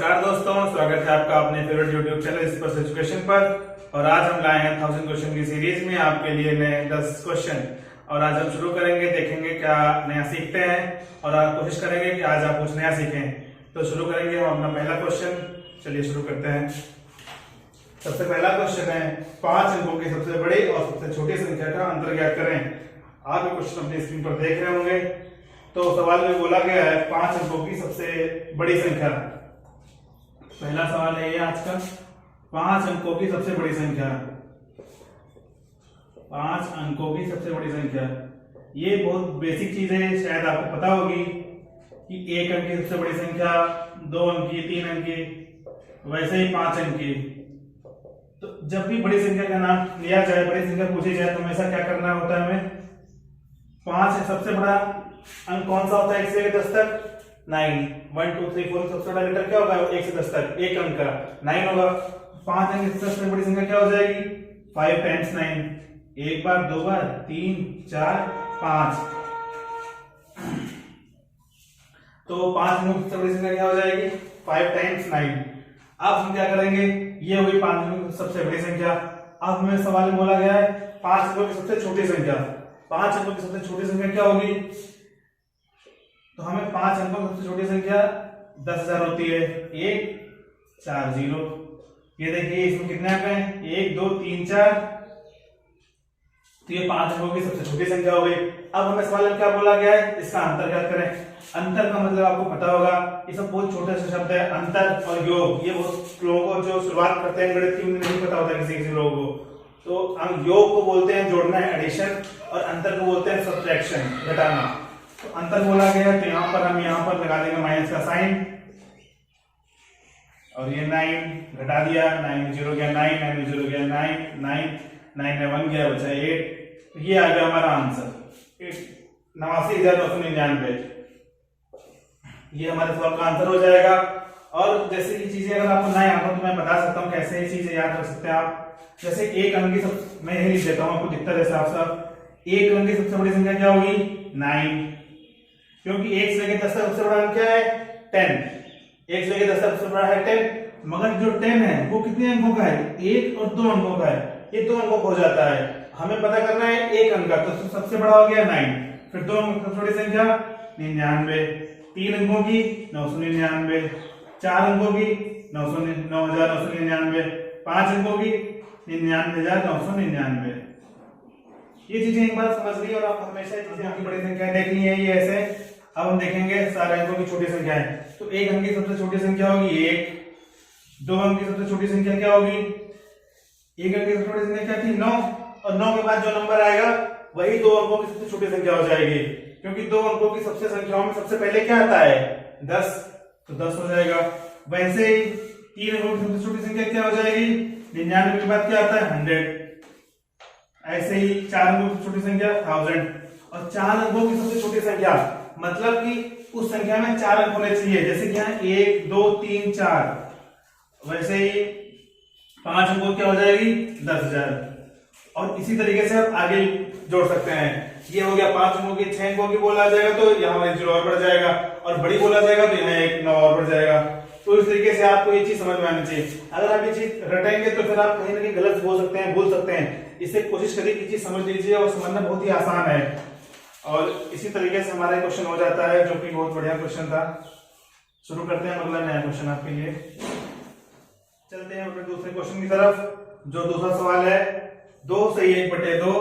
नमस्कार दोस्तों, स्वागत है आपका अपने फेवरेट यूट्यूब चैनल स्पर्श एजुकेशन पर। और आज हम लाए हैं 1000 क्वेश्चन की सीरीज में आपके लिए नए 10 क्वेश्चन। और आज हम शुरू करेंगे, देखेंगे क्या नया सीखते हैं और आज कोशिश करेंगे कि आज आप कुछ नया सीखें। तो शुरू करेंगे हम अपना पहला क्वेश्चन। चलिए शुरू करते हैं। सबसे पहला क्वेश्चन है 5 अंकों की सबसे बड़ी और सबसे छोटी संख्या का अंतर ज्ञात करें। आप ये क्वेश्चन अपनी स्क्रीन पर देख रहे होंगे। तो सवाल में बोला गया है 5 अंकों की सबसे बड़ी संख्या। पहला सवाल है ये आज का, 5 अंकों की सबसे बड़ी संख्या। 5 अंकों की सबसे बड़ी संख्या, ये बहुत बेसिक चीज है, शायद आपको पता होगी कि 1 अंक की सबसे बड़ी संख्या, 2 अंक की, 3 अंक की, वैसे ही 5 अंक की। तो जब भी बड़ी संख्या का नाम लिया जाए, बड़ी संख्या पूछी जाए, तो हमेशा क्या करना होता है हमें? 5 सबसे बड़ा अंक कौन सा होता है 1 से लेकर 10 तक? 9। 1 2 3 4 सबसे बड़ा लेटर क्या होगा 1 से 10 तक? 1 अंक का 9 होगा। 5 अंक की सबसे बड़ी संख्या क्या हो जाएगी? 5 टाइम्स 9। एक बार, दो बार, 3 4 5। तो 5 अंकों की सबसे बड़ी संख्या क्या हो जाएगी? 5 टाइम्स 9। अब हम क्या करेंगे? ये हुई 5 अंकों की सबसे बड़ी संख्या। अब हमें सवाल में बोला गया है 5 अंकों की सबसे छोटी संख्या। 5 अंकों की सबसे छोटी संख्या क्या होगी? तो हमें 5 अंकों की सबसे छोटी संख्या 10,000 होती है। 1 4 0। ये देखिए इसमें कितने अंक हैं? 1 2 3 4। तो ये 5 अंकों की सबसे छोटी संख्या हो गई। अब हमें सवाल में क्या बोला गया है? इसका अंतर ज्ञात करें। अंतर का मतलब आपको पता होगा, ये सब बहुत छोटे से शब्द है। अंतर और योग, ये बहुत लोगों को जो शुरुआत करते हैं गणित की, उन्हें नहीं पता होता किसी किसी लोगों को। तो हम योग को बोलते हैं जोड़ना है, एडिशन, और अंतर को बोलते हैं सब्ट्रैक्शन, घटाना। तो अंतर बोला गया है, तो यहाँ पर हम यहाँ पर लगा देंगे माइनस का साइन, और ये 9 घटा दिया, 9 में 0 गया 9, 9 में 0 गया 9, 9 9 में 1 गया, बचा 8। तो ये आ गया हमारा आंसर 89,999। ये हमारे सवाल का आंसर हो जाएगा। और जैसे ये चीजें अगर आपको ना याद हो तो मैं बता सकता हूँ कैसे ये चीजें याद रख सकते हैं आप। जैसे 1 अंक की सब, मैं यही लिख देता हूँ, आपको दिखता है साफ साफ। 1 अंक की सबसे बड़ी संख्या क्या होगी? 9, क्योंकि 1 से लेकर 10 तक सबसे बड़ा अंक क्या है? 10। 1 से लेकर 10 तक सबसे बड़ा है 10। मगर जो 10 है वो कितने अंकों का है? 1 और 2 अंकों का है। ये 2 अंकों का हो जाता है। हमें पता करना है 1 अंक का, तो सबसे बड़ा हो गया 9। फिर 2 अंकों की छोटी संख्या 99। 3 अंकों की 999। 4 अंकों की 9,999। 5 अंकों की 99,999। ये चीजें एक बार समझ ली और आप हमेशा चीजें आपकी बड़ी संख्याएं देखनी है ये ऐसे। अब हम देखेंगे सारे अंकों की छोटी संख्याएं। तो 1 अंक की सबसे छोटी संख्या होगी 1। 2 अंक की सबसे छोटी संख्या क्या होगी? 1 अंक की सबसे छोटी संख्या क्या थी? 9। और 9 के बाद जो नंबर आएगा वही 2 अंकों की सबसे छोटी संख्या हो जाएगी, क्योंकि 2 अंकों की सबसे संख्याओं में सबसे पहले क्या आता है? 10। तो 10 हो जाएगा। वैसे ही 3 अंकों की सबसे छोटी संख्या क्या हो जाएगी? 99 के बाद क्या आता है? 100। ऐसे ही 4 अंकों की छोटी संख्या 1000। और 4 अंकों की सबसे छोटी संख्या मतलब कि उस संख्या में 4 अंक होने चाहिए। जैसे कि यहाँ 1 2 3 4, वैसे ही 5 अंकों क्या हो जाएगी? 10,000। और इसी तरीके से आप आगे जोड़ सकते हैं। ये हो गया 5 अंकों की। 6 अंकों की बोला जाएगा तो यहाँ 1 0 और बढ़ जाएगा, और बड़ी बोला जाएगा तो यहाँ 1 9 और बढ़ जाएगा। तो इस तरीके से आपको ये चीज समझ में आनी चाहिए। अगर आप ये चीज रटेंगे तो फिर आप कहीं ना कहीं गलत बोल सकते हैं, भूल सकते हैं। इससे कोशिश करिए कि चीज समझ लीजिए, और समझना बहुत ही आसान है। और इसी तरीके से हमारा क्वेश्चन हो जाता है, जो कि बहुत बढ़िया क्वेश्चन था। शुरू करते हैं अगला नया क्वेश्चन आपके लिए। चलते हैं अपने दूसरे क्वेश्चन की तरफ। जो दूसरा सवाल है 2 से 1/2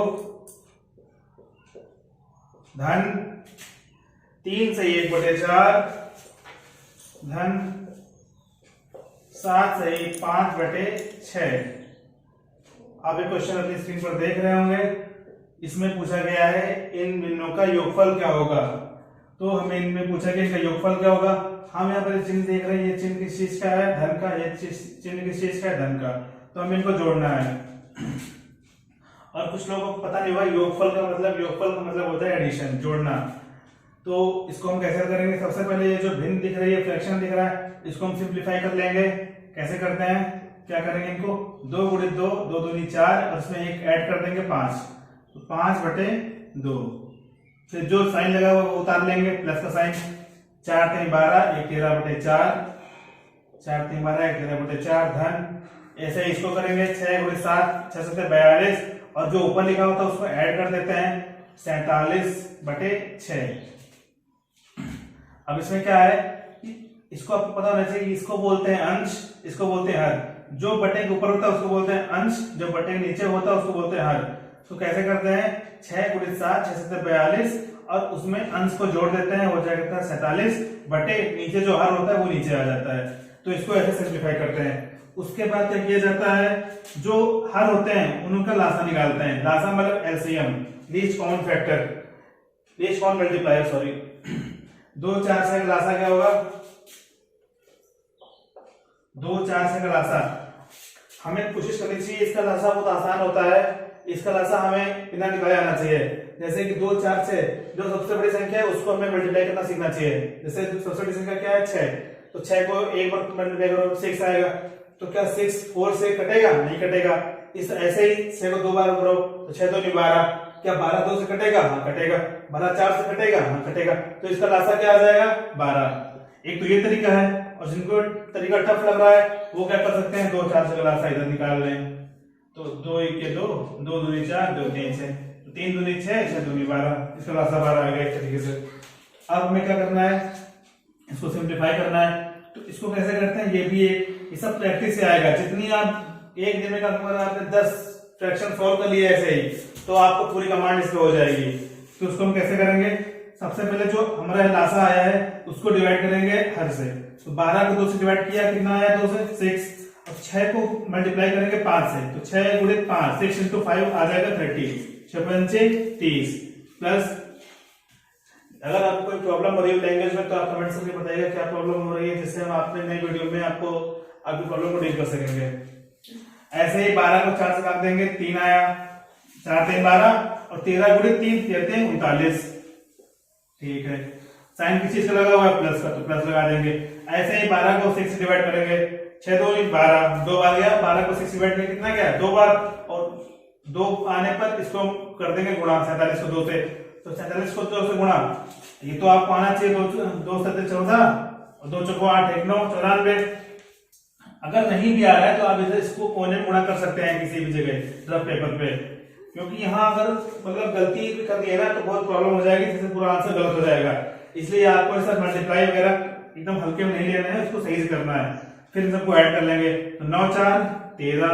धन 3 से 1/4 धन 7 से 5/6। आप ये क्वेश्चन अपनी स्क्रीन पर देख रहे होंगे। इसमें पूछा गया है इन भिन्नों का योगफल क्या होगा। तो हमें इनमें पूछा गया इसका योगफल क्या होगा। हम यहाँ पर चिन्ह देख रहे हैं, ये चिन्ह किस चीज का है? धन का। ये चिन्ह किस चीज का है? धन का। तो हमें इनको जोड़ना है। और कुछ लोगों को पता नहीं होगा योगफल का मतलब। योगफल का मतलब होता है एडिशन, जोड़ना। तो इसको हम कैसे करेंगे? सबसे पहले ये जो भिन्न दिख रही है, फ्रैक्शन दिख रहा है, इसको हम सिंप्लीफाई कर लेंगे। कैसे करते हैं? क्या करेंगे इनको? 2 × 2 2 दूनी 4, और उसमें एक ऐड कर देंगे 5। तो 5/2। फिर जो साइन लगा हुआ वो उतार लेंगे, प्लस का साइन। 4 × 3 = 12, 1 13/4। 4 3 12 13 बटे 4 धन। ऐसे इसको करेंगे 6 गुणे 7 6 7 42 और जो ऊपर लिखा होता है उसको ऐड कर देते हैं 47 बटे 6। अब इसमें क्या है, इसको आपको पता होना चाहिए, इसको बोलते हैं अंश, इसको बोलते हैं हर। जो बटे के ऊपर होता है उसको बोलते हैं अंश, जो बटे के नीचे होता है उसको बोलते हैं हर। तो कैसे करते हैं, 6 गुणे 7 6 7 42 और उसमें अंश को जोड़ देते हैं, हो जाएगा 47 बटे नीचे जो हर होता है वो नीचे आ जाता है। तो इसको ऐसे सिंप्लीफाई करते हैं। उसके बाद क्या किया जाता है, जो हर होते हैं उनका लासा निकालते हैं। लासा मतलब LCM, least common factor, least common multiplier, sorry. 2 4 6 का लासा क्या होगा, 2 4 6 का लासा। हमें कोशिश करनी चाहिए, इसका लासा बहुत आसान होता है, इसका लासा हमें बिना निकाले आना चाहिए। जैसे कि 2 4 6 जो सबसे बड़ी संख्या है उसको हमें मल्टीप्लाई करना सीखना चाहिए। जैसे सबसे बड़ी संख्या क्या है 6, तो 6 को एक बार मल्टीप्लाई करो 6 आएगा। तो क्या 6 4 से कटेगा, नहीं कटेगा। इस ऐसे ही 6 को 2 बार करो तो 6 2 12, क्या 12 2 से कटेगा, हाँ कटेगा। 12 4 से कटेगा, हाँ कटेगा। तो इसका लासा क्या आ जाएगा 12। एक तो ये तरीका है, और जिनको तरीका टफ लग रहा है वो क्या कर सकते हैं, 2 4 से लासा इधर निकाल लें। तो 2 1 2 2 दूनी 4 2 3 6, 3 दूनी 6 6 दूनी 12, इसका लासा 12 आ गया एक तरीके से। अब हमें क्या करना है, इसको सिंप्लीफाई करना है। तो इसको कैसे करते हैं, ये भी ये सब प्रैक्टिस से आएगा। जितनी आप एक दिन में आपने 10 फ्रैक्शन सॉल्व कर लिए ऐसे ही, तो आपको पूरी कमांड इसमें हो जाएगी। तो उसको हम कैसे करेंगे, सबसे पहले जो हमारा लासा आया है उसको डिवाइड करेंगे हर से। तो 12 को 2 से डिवाइड किया, कितना आया 2 से 6। और 6 को मल्टीप्लाई करेंगे 5 से, तो 6 गुणे 5 6 into 5 आ जाएगा 30, 6 पंचे 30 प्लस। अगर आपको कोई प्रॉब्लम हो रही है लैंग्वेज में तो आप कमेंट करके बताइएगा क्या प्रॉब्लम हो रही है, जिससे हम आपने नई वीडियो में आपको आपकी प्रॉब्लम को डील कर सकेंगे। ऐसे ही 12 को 4 से काट देंगे, 3 आया, 4 3 12 और 13 गुणे 3 13 39। ठीक है, साइन किस चीज का लगा हुआ है, प्लस का, तो प्लस लगा देंगे। ऐसे ही 12 को 6 से डिवाइड करेंगे, 6 2 12 2 बार गया, 12 को 6 डिवाइड करके कितना गया 2 बार, और 2 आने पर इसको कर देंगे गुणा 47 को 2 से। तो 47 को 2 से गुणा, ये तो आपको आना चाहिए, 2 7 14 और 2 चौको 8 1 9 94। अगर नहीं भी आ रहा है तो आप इसे इसको कोने में गुणा कर सकते हैं किसी भी जगह रफ पेपर पे, क्योंकि यहाँ अगर मतलब गलती भी कर दी है ना तो बहुत प्रॉब्लम हो जाएगी, जिससे पूरा आंसर गलत हो जाएगा। इसलिए आपको ऐसा मल्टीप्लाई वगैरह एकदम हल्के में नहीं लेना है, उसको सही से करना है। फिर इन सबको ऐड कर लेंगे, तो 9 4 13,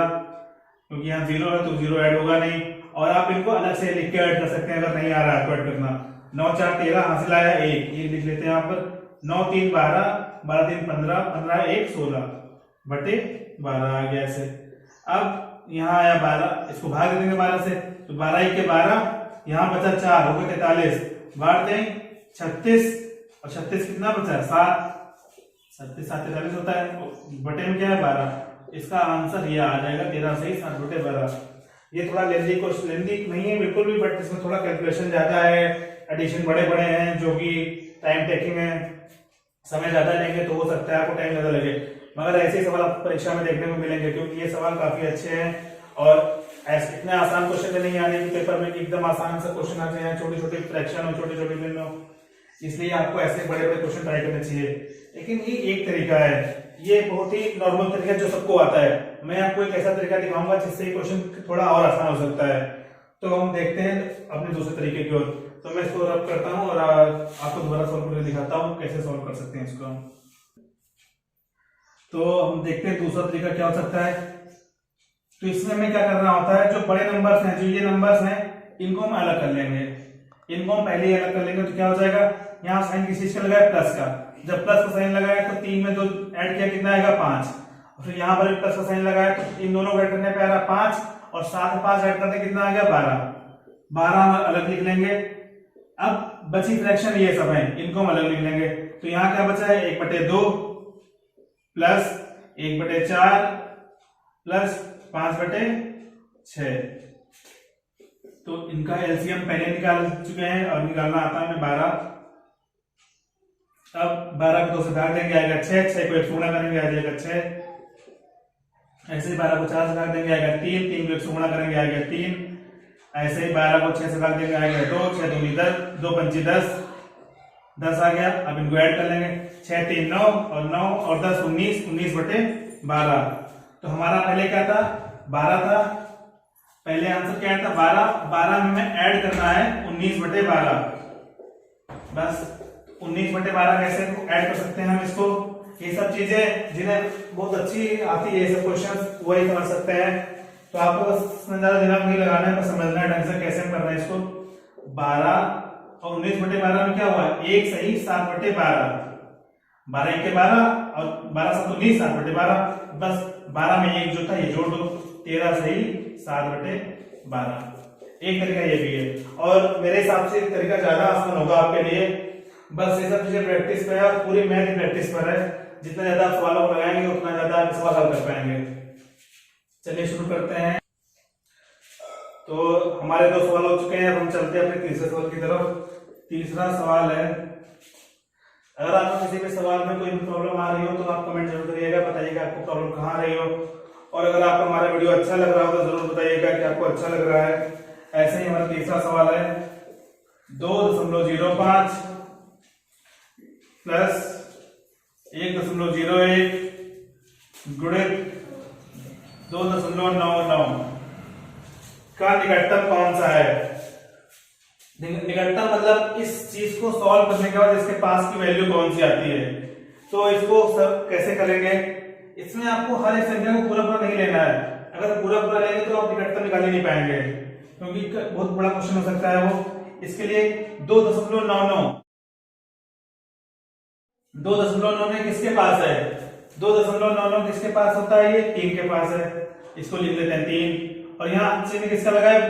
क्योंकि यहाँ 0 है तो 0 ऐड होगा नहीं। और आप इनको अलग से लिख के ऐड कर सकते हैं, अगर नहीं आ रहा है तो ऐड करना। 9 4 13 हासिल आया 1, ये लिख लेते हैं यहाँ पर। 9 3 12 12 3 15 15 1 16 बटे 12 आ गया ऐसे। अब यहाँ आया 12, इसको भाग देंगे 12 से, तो 12 1 के 12, यहाँ बचा 4 हो गया 43, बांट दें 36 और 36 कितना बचा 7, 37 7 43 होता है, बटे में क्या है 12। इसका आंसर ये आ जाएगा 13 से 7 बटे 12। ये थोड़ा लेंदी नहीं है बिल्कुल भी, बट इसमें थोड़ा कैलकुलेशन ज्यादा है, एडिशन बड़े बड़े हैं जो कि टाइम टेकिंग है, समय ज्यादा लेंगे तो हो सकता है आपको टाइम ज्यादा लगे। मगर ऐसे सवाल आपको परीक्षा में देखने को मिलेंगे, क्योंकि ये सवाल काफी अच्छे हैं और ऐसे इतने आसान क्वेश्चन नहीं आने की पेपर में, एकदम आसान सा क्वेश्चन आते हैं, छोटी छोटी फ्रैक्शन और छोटी छोटी भिन्न, इसलिए आपको ऐसे बड़े बड़े क्वेश्चन ट्राई करने चाहिए। लेकिन ये एक तरीका है, ये बहुत ही नॉर्मल तरीका जो सबको आता है। मैं आपको एक ऐसा तरीका दिखाऊंगा जिससे ये क्वेश्चन थोड़ा और आसान हो सकता है। तो हम देखते हैं अपने दूसरे तरीके की ओर। तो मैं इसको रब करता हूँ और आपको दोबारा सॉल्व करके दिखाता हूँ कैसे सॉल्व कर सकते हैं इसको। तो हम देखते हैं दूसरा तरीका क्या हो सकता है। तो इसमें हमें क्या करना होता है, जो बड़े नंबर्स हैं, जो ये नंबर्स हैं, इनको हम अलग कर लेंगे। इनको हम पहले ही अलग कर लेंगे, तो क्या हो जाएगा, यहाँ साइन किस चीज का लगाया, प्लस का। जब प्लस का साइन लगाया तो 3 में 2 ऐड किया, कितना आएगा 5। और फिर यहाँ पर प्लस का साइन लगाया तो इन दोनों को ऐड करने पे आ रहा 5 और 7 में 5 ऐड करते कितना आ गया 12। 12 हम अलग लिख लेंगे। अब बची फ्रैक्शन ये सब है, इनको हम अलग लिख लेंगे। तो यहाँ क्या बचा है, 1/2 प्लस 1/4 प्लस 5/6। तो इनका एलसीएम पहले निकाल चुके हैं और निकालना आता है हमें 12। अब 12 को 2 से भाग देंगे, आएगा 6, 6 को 1 से गुणा करेंगे, आ जाएगा 6। ऐसे ही 12 को 4 से भाग देंगे, आएगा 3, 3 को 1 से गुणा करेंगे, आएगा 3। ऐसे ही 12 को 6 से भाग देंगे, आएगा 2, 6 दूनी 10, 2 पंची 10, 10 आ गया। अब इनको ऐड कर लेंगे, 6 3 9 और 9 और 10 19, 19/12। तो हमारा पहले क्या था, 12 था, पहले आंसर क्या था 12, 12 में हमें ऐड करना है 19/12। बस 19/12 कैसे ऐड कर सकते हैं हम इसको, ये सब चीजें जिन्हें बहुत अच्छी आती है ये सब क्वेश्चन वही समझ सकते हैं। तो आपको बस ज्यादा दिमाग नहीं लगाना है, बस समझना है ढंग से कैसे हम कर रहे हैं इसको। 12 और 19/12 में क्या हुआ, 1 सही 7/12, 12 1 के 12 और 12 7 19, 7/12। बस 12 में 1 जो था ये जोड़ दो, 13 सही 7/12। एक तरीका ये भी है, और मेरे हिसाब से तरीका ज्यादा आसान होगा आपके लिए। बस ये सब चीजें प्रैक्टिस पे है और पूरी मैथ प्रैक्टिस पर है। जितना ज्यादा आप सवालों को लगाएंगे उतना ज्यादा आप सवाल हल कर पाएंगे। चलिए शुरू करते हैं। तो हमारे 2 सवाल हो चुके हैं, अब हम चलते हैं अपने तीसरे सवाल की तरफ। तीसरा सवाल है, अगर आपको किसी भी सवाल में कोई प्रॉब्लम आ रही हो तो आप कमेंट जरूर करिएगा, बताइएगा आपको प्रॉब्लम कहाँ आ रही हो। और अगर आपको हमारा वीडियो अच्छा लग रहा हो तो जरूर बताइएगा कि आपको अच्छा लग रहा है। ऐसे ही हमारा तीसरा सवाल है, 2.05 प्लस 1.01 गुणित 2.99 का निकटतम कौन सा है। निकटतम मतलब इस चीज को सॉल्व करने के बाद इसके पास की वैल्यू कौन सी आती है। तो इसको सब कैसे करेंगे, इसमें आपको हर एक संख्या को पूरा पूरा नहीं लेना है। अगर पूरा पूरा लेंगे तो आप निकटतम निकाल ही नहीं पाएंगे, क्योंकि बहुत बड़ा क्वेश्चन हो सकता है वो। इसके लिए 2.99 किसके पास है, 2.99 किसके पास होता है, ये 3 के पास है। इसको लिख लेते हैं 3, और यहाँ चिन्ह किसका लगा है,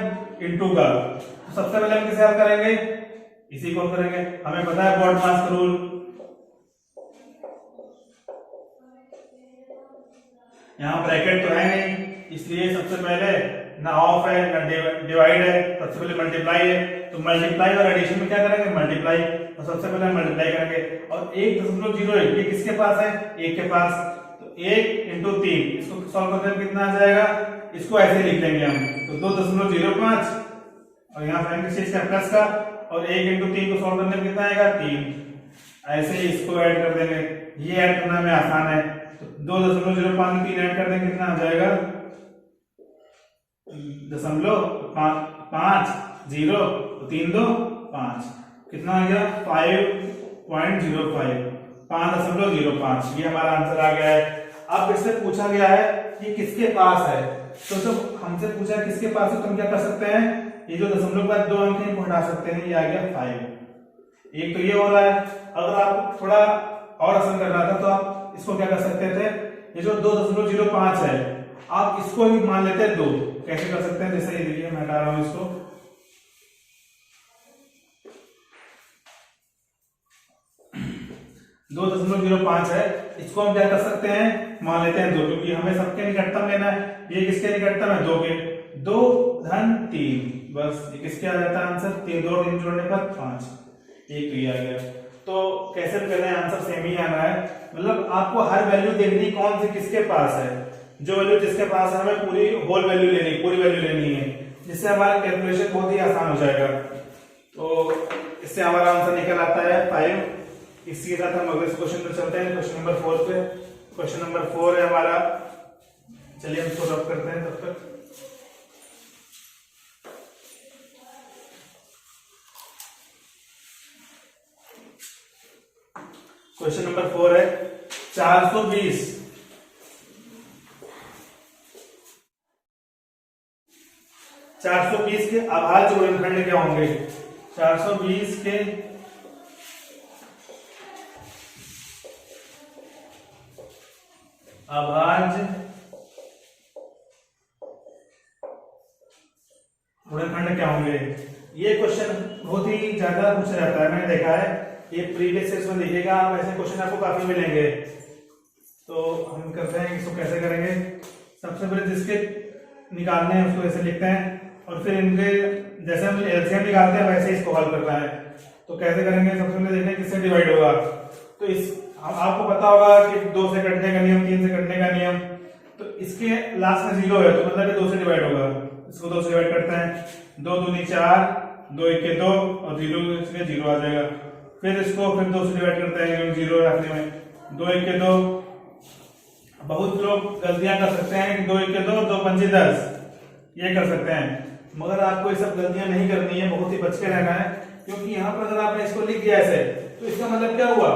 इंटू का। तो सबसे पहले हम किसे हल करेंगे, इसी को करेंगे। हमें पता है BODMAS का रूल, यहाँ ब्रैकेट तो है नहीं, इसलिए सबसे पहले ना ऑफ है ना डिवाइड है, सबसे पहले मल्टीप्लाई है। तो मल्टीप्लाई और एडिशन में क्या करेंगे, मल्टीप्लाई। तो सबसे पहले मल्टीप्लाई करेंगे, और 1.01 ये किसके पास है, 1 के पास। तो 1 × 3, इसको सॉल्व करने में कितना आ जाएगा, इसको ऐसे लिख लेंगे हम। तो 2.05 और यहाँ फाइंड चीज का प्लस का, और 1 × 3 को सॉल्व करने में कितना आएगा, 3। ऐसे ही इसको ऐड कर देंगे, ये ऐड करना में आसान है। तो 2.05 में 3 ऐड कर देंगे, कितना आ जाएगा, 0.5 3 2 5, कितना आ गया 5.05, 5.05। ये हमारा आंसर आ गया है। अब इससे पूछा गया है कि किसके पास है, तो जब हमसे पूछा किसके पास है तो हम क्या कर सकते हैं, ये जो दशमलव के बाद 2 अंक है इनको हटा सकते हैं, ये आ गया 5। एक तो ये हो रहा है। अगर आप थोड़ा और आसान कर रहा था तो आप इसको क्या कर सकते थे, ये जो 2.05 है आप इसको भी मान लेते हैं 2। कैसे कर सकते हैं, जैसे ये देखिए मैं हटा रहा हूं इसको, 2.05 है, इसको हम क्या कर सकते हैं, मान लेते हैं 2, क्योंकि हमें सबके निकटतम लेना है। ये किसके निकटतम है, 2 के। 2 धन 3, बस ये किसके आ जाता है आंसर, 3 2 3 जोड़ने पर 5, एक तो ये आ गया। तो कैसे भी करना है आंसर सेम ही आना है। मतलब आपको हर वैल्यू देखनी कौन सी किसके पास है, जो वैल्यू जिसके पास है हमें पूरी होल वैल्यू लेनी, पूरी वैल्यू लेनी है, जिससे हमारा कैलकुलेशन बहुत ही आसान हो जाएगा। तो इससे हमारा आंसर निकल आता है 5। इसी के साथ हम अगले क्वेश्चन पर चलते हैं, क्वेश्चन नंबर 4 पे। क्वेश्चन नंबर 4 है हमारा, चलिए हम इसको रब करते हैं तब तक। क्वेश्चन नंबर 4 है 420 के अभाज्य गुणनखंड क्या होंगे। 420 के अभाज्य गुणनखंड क्या होंगे। ये क्वेश्चन बहुत ही ज्यादा पूछा जाता है, मैंने देखा है। ये प्रीवियस ईयर में देखिएगा आप, ऐसे क्वेश्चन आपको काफी मिलेंगे। तो हम करते हैं इसको कैसे करेंगे, सबसे पहले जिसके निकालने हैं उसको ऐसे लिखते हैं, और फिर इनके जैसे हम एलसीएम निकालते हैं वैसे इसको हल करना है। तो कैसे करेंगे, सबसे पहले देखते हैं किससे डिवाइड होगा। तो इस आपको पता होगा कि 2 से कटने का नियम, 3 से कटने का नियम। तो इसके लास्ट में 0 है तो मतलब कि 2 से डिवाइड होगा। इसको 2 से डिवाइड करते हैं, 2 दूनी 4, 2 1 2 और 0 इसलिए 0 आ जाएगा। फिर इसको फिर 2 से डिवाइड करते हैं, 0 आखिरी में, 2 1 के 2। बहुत लोग गलतियां कर सकते हैं कि 2 1 के 2, 2 5 10, ये कर सकते हैं, मगर आपको ये सब गलतियां नहीं करनी है, बहुत ही बच के रहना है। क्योंकि यहाँ पर अगर आपने इसको लिख दिया ऐसे, तो इसका मतलब क्या हुआ,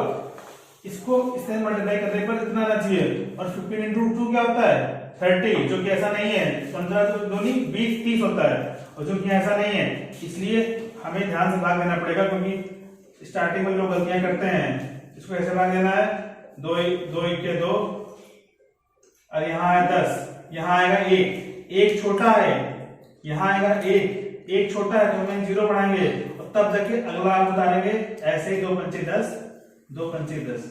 इसको इससे मल्टीप्लाई करने पर इतना आना चाहिए, और 15 इंटू 2 क्या होता है 30, जो कि ऐसा नहीं है। 15 तो 2 नहीं 20 30 होता है, और जो कि ऐसा नहीं है। इसलिए हमें ध्यान से भाग देना पड़ेगा, क्योंकि स्टार्टिंग में लोग गलतियां करते हैं। इसको ऐसे भाग देना है, 2 1 के 2, और यहाँ है 10, यहाँ आएगा 1 छोटा है, यहाँ आएगा 1 छोटा है, तो हमें 0 बढ़ाएंगे और तब जाके अगला आप उतारेंगे। ऐसे ही 2 5 10, 2 5 10।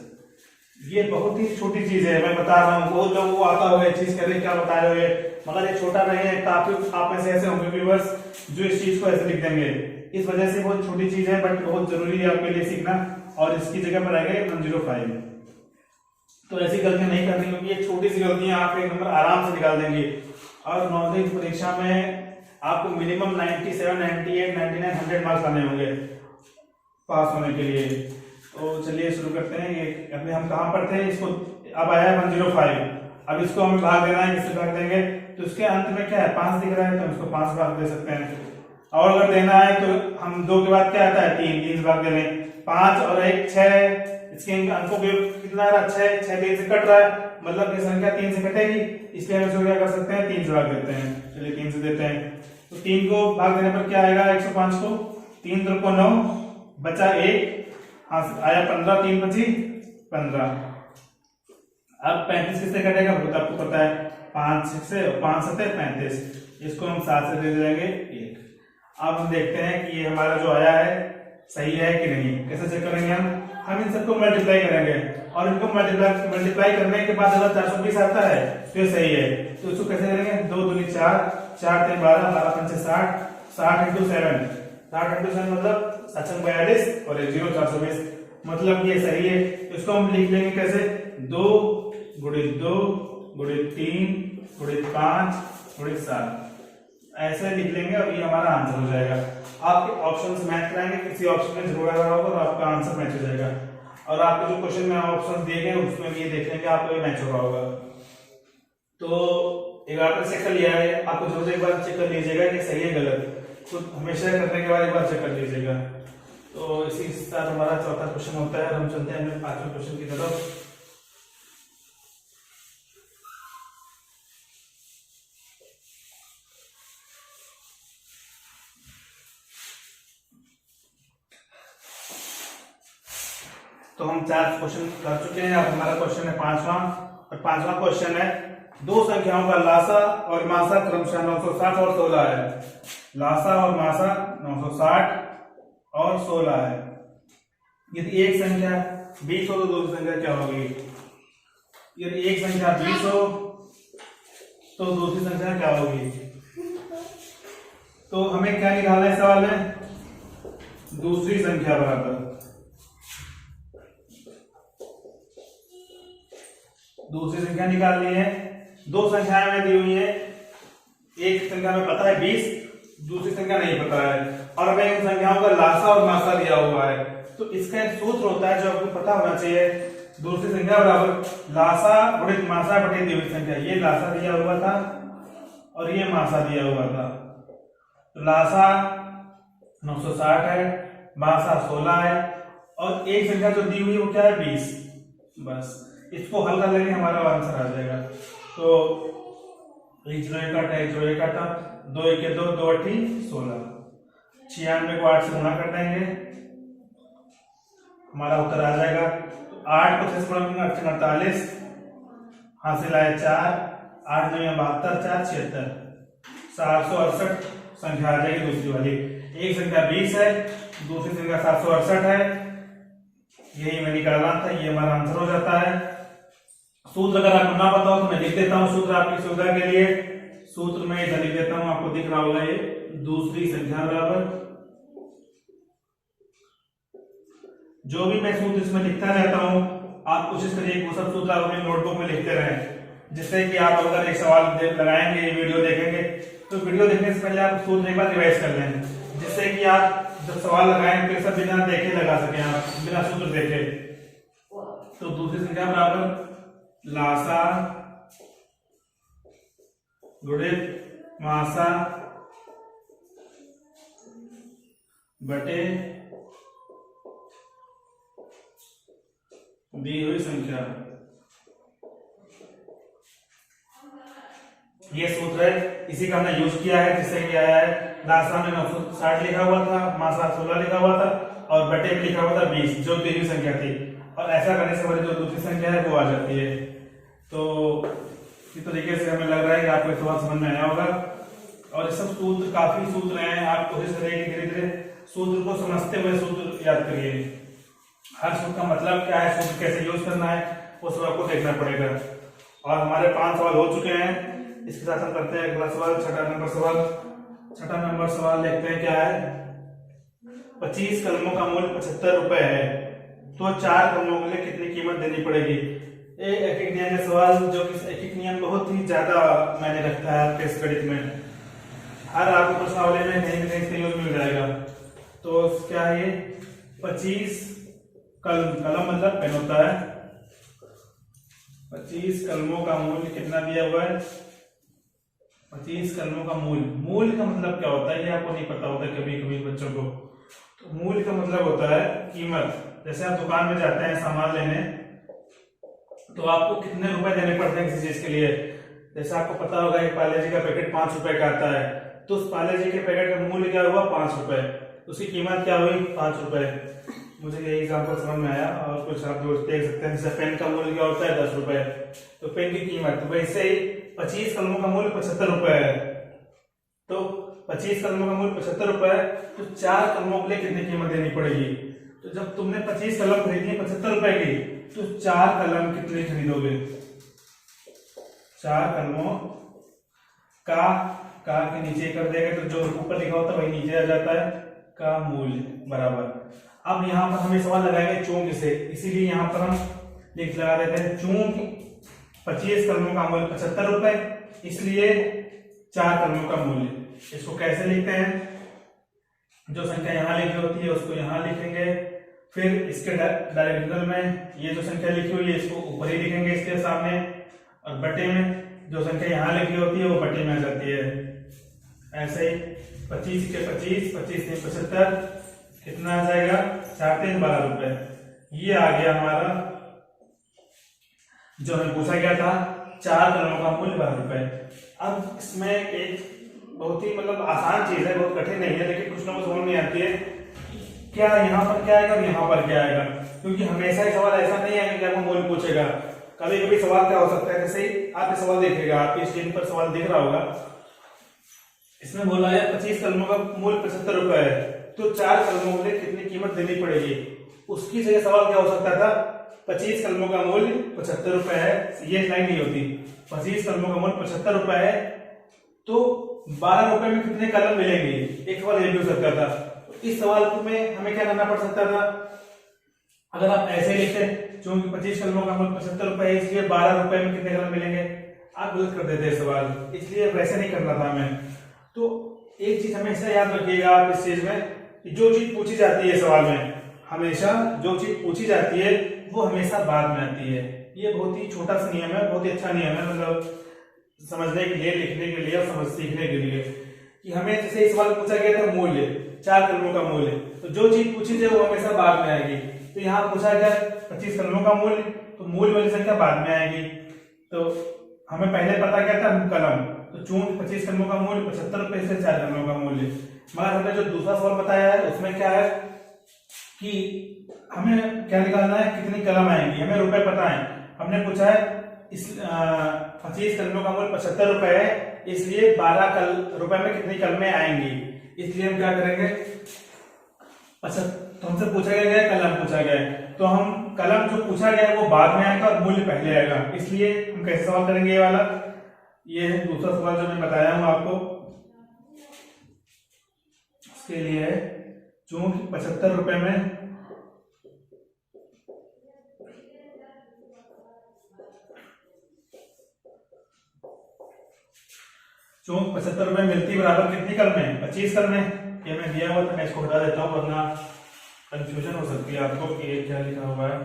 ये बहुत ही छोटी चीज है, मैं बता रहा हूँ। बहुत लोगों को आता होगा ये चीज, करे क्या बता रहे हो, मगर ये छोटा नहीं है। आप में से ऐसे होंगे व्यूअर्स जो इस चीज को ऐसे लिख देंगे। इस वजह से बहुत छोटी चीज है, बट बहुत जरूरी है आपके लिए सीखना, और इसकी जगह पर आएगा 105। तो ऐसी गलतियां नहीं करनी, क्योंकि ये छोटी सी गलतियां आपके नंबर आराम से निकाल देंगी। और नॉलेज परीक्षा में आपको मिनिमम 97 98 99 100 मार्क्स लाने होंगे पास होने के लिए। तो चलिए शुरू करते हैं। ये अभी हम कहाँ पर थे, इसको अब आया 105। अब इसको हमें भाग देना है, किससे भाग देंगे, तो इसके अंत में क्या है 5 दिख रहा है, तो हम इसको 5 भाग दे सकते हैं। और अगर देना है तो हम 2 के बाद क्या आता है 3 से भाग दे रहे हैं। 5 और 1 6, इसके अंकों के कितना आ रहा है 6, 6 3 से कट रहा है, मतलब ये संख्या 3 से कटेगी, इसलिए हम इसको क्या कर सकते हैं 3 से भाग देते हैं। चलिए 3 से देते हैं, तो 3 को भाग देने पर क्या आएगा 105 को, 3 2 को 9, बचा 1, आया 15, 3 25 15। अब 35 किससे कटेगा वो तो आपको पता है, 5 से 5 7 35, इसको हम 7 से दे देंगे 1। अब हम देखते हैं कि ये हमारा जो आया है सही है कि नहीं। कैसे चेक करेंगे हम इन सबको मल्टीप्लाई करेंगे, और इनको मल्टीप्लाई करने के बाद अगर 420 आता है तो ये सही है। तो इसको कैसे करेंगे, 2 दूनी 4, 4 3 12, 12 5 60, 60 इंटू 7, 60 इंटू 7 मतलब 742, और 0 420, मतलब ये सही है। तो इसको हम लिख लेंगे कैसे, 2 गुणित 2 गुणित 3 गुणित 5 गुणित 7, ऐसे लिख लेंगे, और ये हमारा आंसर हो जाएगा। आपके ऑप्शंस मैच कराएंगे, किसी ऑप्शन में जरूर होगा और आपका आंसर मैच हो जाएगा। और आपके जो क्वेश्चन में ऑप्शन दिए गए उसमें भी ये देख लेंगे आपको ये मैच हो रहा होगा। तो एक बार चेक कर लिया है, आपको जरूर एक बार चेक कर लीजिएगा कि सही है गलत, तो हमेशा करने के बाद एक बार चेक कर लीजिएगा। तो इसी के साथ हमारा चौथा क्वेश्चन होता है, हम चलते हैं अपने 5वें क्वेश्चन की तरफ। तो हम 4 क्वेश्चन कर चुके हैं, अब हमारा क्वेश्चन है 5वां, और 5वां क्वेश्चन है 2 संख्याओं का लासा और मासा क्रमशः 960 और 16 है। लासा और मासा 960 और 16 है। यदि एक संख्या 20 हो तो दूसरी संख्या क्या होगी। यदि एक संख्या 20 हो तो दूसरी संख्या क्या होगी। तो हमें क्या निकालना है सवाल में, दूसरी संख्या बराबर, दूसरी संख्या निकालनी है। 2 संख्याएं में दी हुई है, एक संख्या में पता है 20, दूसरी संख्या नहीं पता है, और हमें इन संख्याओं का लासा और मासा दिया हुआ है। तो इसका एक सूत्र होता है जो आपको पता होना चाहिए, दूसरी संख्या बराबर लासा गुणित मासा बटे दी हुई संख्या। ये लासा दिया हुआ था और ये मासा दिया हुआ था। तो लासा 960 है, मासा 16 है, और एक संख्या जो दी हुई है वो क्या है 20। बस इसको हल कर लेंगे, हमारा आंसर आ जाएगा। तो 1 0 1 8 1 0 1 8, 2 1 2 2 8 16, 96 को 8 से गुणा कर देंगे, हमारा उत्तर आ जाएगा। तो 8 को 6 से गुणा करेंगे 8 48, हासिल आया 4, 8 9 72, 4 76, 768 संख्या आ जाएगी दूसरी वाली। एक संख्या 20 है, दूसरी संख्या 768 है, यही मैं निकालना था, ये हमारा आंसर हो जाता है। सूत्र अगर आपको ना पता हो तो मैं लिख देता हूं सूत्र आपकी सुविधा के लिए। सूत्र में इधर लिख देता हूं, आपको दिख रहा होगा ये, दूसरी संख्या बराबर, जो भी मैं सूत्र इसमें लिखता रहता हूं आप कोशिश करिए वो सब सूत्र आप अपनी नोटबुक में लिखते रहें, जिससे कि आप अगर एक सवाल लगाएंगे वीडियो देखेंगे तो वीडियो देखने से पहले आप सूत्र एक बार रिवाइज कर लें, जिससे कि आप जब सवाल लगाएं फिर सब बिना देखे लगा सके आप, बिना सूत्र देखे। तो दूसरी संख्या बराबर लासा गुणित मासा बटे दी हुई संख्या। ये सूत्र है, इसी का हमने यूज किया है, जिससे क्या आया है लासा में 960 लिखा हुआ था, मासा 16 लिखा हुआ था और बटे में लिखा हुआ था 20, जो दी हुई संख्या थी। और ऐसा करने से हमारी जो दूसरी संख्या है वो आ जाती है। तो इस तरीके से हमें लग रहा है कि आपको सवाल समझ में आया होगा। और ये सब सूत्र, काफी सूत्र हैं, आप कोशिश करिए कि धीरे धीरे सूत्र को समझते हुए सूत्र याद करिए। हर सूत्र का मतलब क्या है, सूत्र कैसे यूज करना है, वो सब आपको देखना पड़ेगा। और हमारे 5 सवाल हो चुके हैं, इसके साथ हम करते हैं अगला सवाल, छठा नंबर सवाल। छठा नंबर सवाल देखते हैं क्या है। 25 कलमों का मूल्य 75 रुपए है, तो 4 कलमों के लिए कितनी कीमत देनी पड़ेगी। एक एक नियम का सवाल, जो कि एक एक नियम बहुत ही ज्यादा मायने रखता है आपके इस गणित में। हर आपको प्रश्नावली में कहीं ना कहीं यूज मिल जाएगा। तो क्या है ये 25 कलम, कलम मतलब पेन होता है। 25 कलमों का मूल्य कितना दिया हुआ है, 25 कलमों का मूल्य। मूल्य का मतलब क्या होता है ये आपको नहीं पता होता कभी कभी बच्चों को। तो मूल्य का मतलब होता है कीमत। जैसे आप दुकान में जाते हैं सामान लेने, तो आपको कितने रुपए देने पड़ते हैं किसी चीज के लिए। जैसे आपको पता होगा एक पार्ले जी का पैकेट 5 रुपए का आता है, तो उस पार्ले जी के पैकेट का मूल्य क्या हुआ 5 रुपए, उसकी कीमत क्या हुई 5 रुपए। मुझे यही एग्जांपल समझ में आया। और कुछ आप दोस्त देख सकते हैं, जैसे पेन का मूल्य क्या होता है 10 रुपए, तो पेन की कीमत वैसे ही 25 कलमों का मूल्य 75 रुपए है। तो 25 कलमों का मूल्य 75 रुपए है, तो 4 कलमों के लिए कितनी कीमत देनी पड़ेगी। तो जब तुमने 25 कलम खरीदी 75 रुपए की, तो 4 कलम कितने खरीदोगे। 4 कलमों का के नीचे कर देंगे तो जो ऊपर लिखा होता है वही नीचे आ जाता है, का मूल्य बराबर। अब यहाँ पर हमें सवाल लगाएंगे चूंकि से, इसीलिए यहाँ पर हम लिख लगा देते हैं चूंकि 25 कलमों का मूल्य 75 रुपए, इसलिए 4 कलमों का मूल्य। इसको कैसे लिखते हैं, जो संख्या यहाँ लिखी होती है उसको यहाँ लिखेंगे, फिर इसके डायरेक्शनल में ये जो संख्या लिखी हुई है इसको ऊपर ही लिखेंगे इसके सामने, और बटे में जो संख्या यहाँ लिखी होती है वो बटे में आ जाती है। ऐसे ही 25 के 25, 25 से 75, कितना आ जाएगा 4 3 12 रुपए। ये आ गया हमारा जो हमें पूछा गया था, 4 कलमों का मूल्य 12 रुपए। अब इसमें एक बहुत ही मतलब आसान चीज है, बहुत कठिन नहीं है, लेकिन कुछ ना कुछ समझ नहीं आती है क्या यहाँ पर क्या आएगा और यहाँ पर क्या आएगा। क्योंकि हमेशा ही सवाल ऐसा नहीं है कि आपको मूल्य पूछेगा, कभी कभी सवाल क्या हो सकता है, जैसे ही आप सवाल देखेगा, आपकी स्क्रीन पर सवाल दिख रहा होगा, इसमें बोला है 25 कलमों का मूल्य 75 रुपए है, तो 4 कलमों के लिए कितनी कीमत देनी पड़ेगी। उसकी जगह सवाल क्या हो सकता था, 25 कलमों का मूल्य 75 रुपए है, ये लाइन नहीं होती, 25 कलमों का मूल्य 75 रुपए है, तो 12 रुपए में कितने कलम मिलेंगे, एक सवाल ये भी हो सकता था। इस सवाल में हमें क्या करना पड़ सकता था, अगर आप ऐसे लिखते क्योंकि 25 कलमों का मूल्य 75 रुपए है, इसलिए 12 रुपए में कितने कलम मिलेंगे, आप गलत कर देते सवाल, इसलिए वैसे नहीं करना था हमें। तो एक चीज हमेशा याद रखिएगा आप इस चीज में, जो चीज पूछी जाती है सवाल में, हमेशा जो चीज पूछी जाती है वो हमेशा बाद में आती है। ये बहुत ही छोटा सा नियम है, बहुत ही अच्छा नियम है, मतलब समझने के लिए, लिखने के लिए और समझ सीखने के लिए। कि हमें जैसे इस सवाल पूछा गया था मूल्य, 4 कलमों का मूल्य, तो जो चीज पूछी थी वो हमेशा बाद में आएगी। तो यहाँ पूछा गया 25 कलमों का मूल्य, तो मूल्य वाली संख्या बाद में आएगी। तो हमें पहले पता क्या था कलम, तो चूंकि 25 कलमों का मूल्य 75 रुपए से 4 कलमों का मूल्य। मगर हमने जो दूसरा सवाल बताया है उसमें क्या है कि हमें क्या निकालना है, कितनी कलम आएंगी, हमें रुपए पता है। हमने पूछा है इस 25 कलमों का मूल्य 75 रुपए है, इसलिए 12 रुपए में कितनी कलमें आएंगी। इसलिए हम क्या करेंगे, तो हमसे पूछा गया कलम पूछा गया है, तो हम कलम जो पूछा गया है वो बाद में आएगा और मूल्य पहले आएगा। इसलिए हम कैसे सवाल करेंगे, ये वाला, ये है दूसरा सवाल जो मैं बताया हूं आपको, उसके लिए है चूंकि 75 रुपए में चूंकि 75 रुपए मिलती बराबर कितनी कलमें, 25 कलमें, ये मैं दिया हुआ था, मैं इसको हटा देता हूँ वरना कंफ्यूजन हो सकती है आपको कि ये क्या लिखा हुआ है।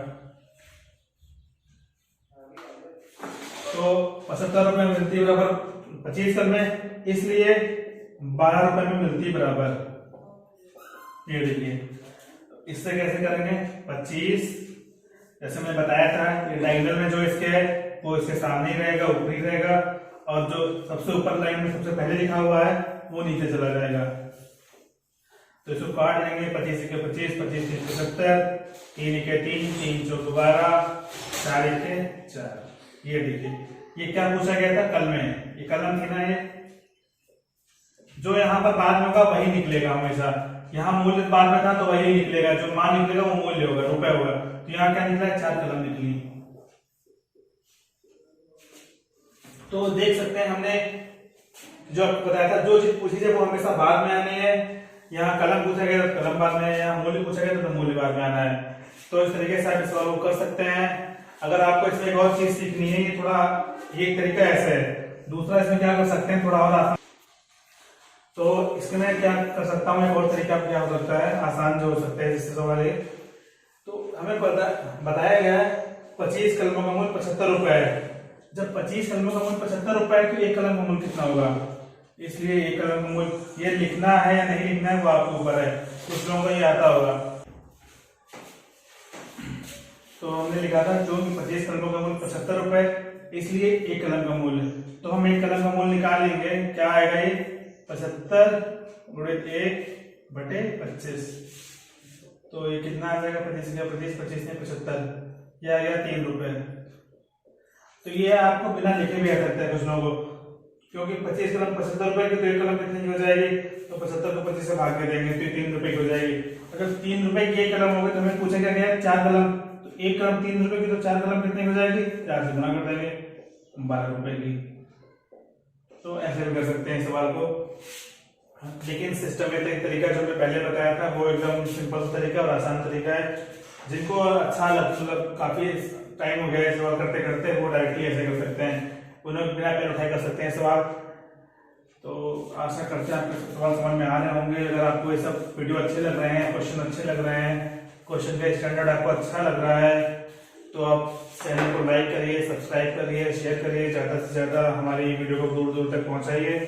तो 75 रुपए में मिलती है बराबर 25 कलमें, इसलिए 12 रुपए में मिलती है बराबर। ये देखिए इससे कैसे करेंगे, 25 जैसे मैं बताया था, ये डायगोनल में जो इसके है वो इसके सामने ही रहेगा, ऊपरी रहेगा, और जो सबसे ऊपर लाइन में सबसे पहले लिखा हुआ है वो नीचे चला जाएगा। तो इसको काट लेंगे, 25 के 25, 25 3 70, 3 के 3, 3 चौक 12, 4 के 4। ये देखिए ये क्या पूछा गया था कल में, ये कलम थी ना, ये जो यहाँ पर बाद में होगा वही निकलेगा हमेशा। यहाँ मूल्य बाद में था तो वही निकलेगा, जो मान निकलेगा वो मूल्य होगा, रुपए होगा। तो यहाँ क्या निकला है, 4 कलम निकली। तो देख सकते हैं हमने जो आपको बताया था, जो चीज पूछी जाए वो हमेशा बाद में आनी है। यहाँ कलम पूछा गया तो कलम बाद में है, यहाँ मूल्य पूछा गया तो मूल्य बाद में आना है। तो इस तरीके से आप इस सवाल को कर सकते हैं। अगर आपको इसमें एक और चीज सीखनी है, ये थोड़ा ये एक तरीका ऐसे है, दूसरा इसमें क्या कर सकते हैं थोड़ा और आसान। तो इसके मैं क्या कर सकता हूँ, एक और तरीका क्या हो सकता है आसान जो हो सकता है जिससे सवाल है। तो हमें बताया गया है 25 कलमों का मूल्य 75 रुपए है। जब 25 कलमों का मूल्य 75 रुपए है तो एक कलम का मूल्य कितना होगा, इसलिए एक कलम का मूल्य ये लिखना है या नहीं लिखना है वो आपके ऊपर है, कुछ लोगों को ये आता होगा। तो हमने लिखा था जो 25 कलमों का मूल्य 75 रुपए, इसलिए एक कलम का मूल्य। तो हम एक कलम का मूल्य निकाल लेंगे, क्या आएगा ये 75 गुणित 1/25। तो ये कितना आ जाएगा, 25 का 25, 25 में 75, ये आ गया 3 रुपए। तो ये आपको बिना लिखे भी आ सकता है कुछ लोगों को, क्योंकि 25 कलम 75 रुपए की, तो एक कलम कितने की हो जाएगी, तो 75 को 25 से भाग के देंगे तो 3 रुपए की हो जाएगी। अगर 3 रुपए की एक कलम होगी तो हमें पूछेगा क्या, 4 कलम, तो एक कलम 3 रुपए की, तो 4 कलम कितने की हो जाएगी, 4 से गुणा कर देंगे 12 रुपए की। तो ऐसे भी कर सकते हैं सवाल को, लेकिन सिस्टमेटिक तरीका जो मैं पहले बताया था वो एकदम सिंपल तरीका और आसान तरीका है। जिनको अच्छा मतलब काफी टाइम हो गया है सवाल करते करते, वो डायरेक्टली ऐसे कर सकते हैं, उन्हें बिना पेन उठाए कर सकते हैं सवाल। तो आशा करते हैं आपके सवाल समझ में आ रहे होंगे। अगर आपको ये सब वीडियो अच्छे लग रहे हैं, क्वेश्चन अच्छे लग रहे हैं, क्वेश्चन का स्टैंडर्ड आपको अच्छा लग रहा है, तो आप चैनल को लाइक करिए, सब्सक्राइब करिए, शेयर करिए, ज़्यादा से ज़्यादा हमारी वीडियो को दूर दूर तक पहुँचाइए।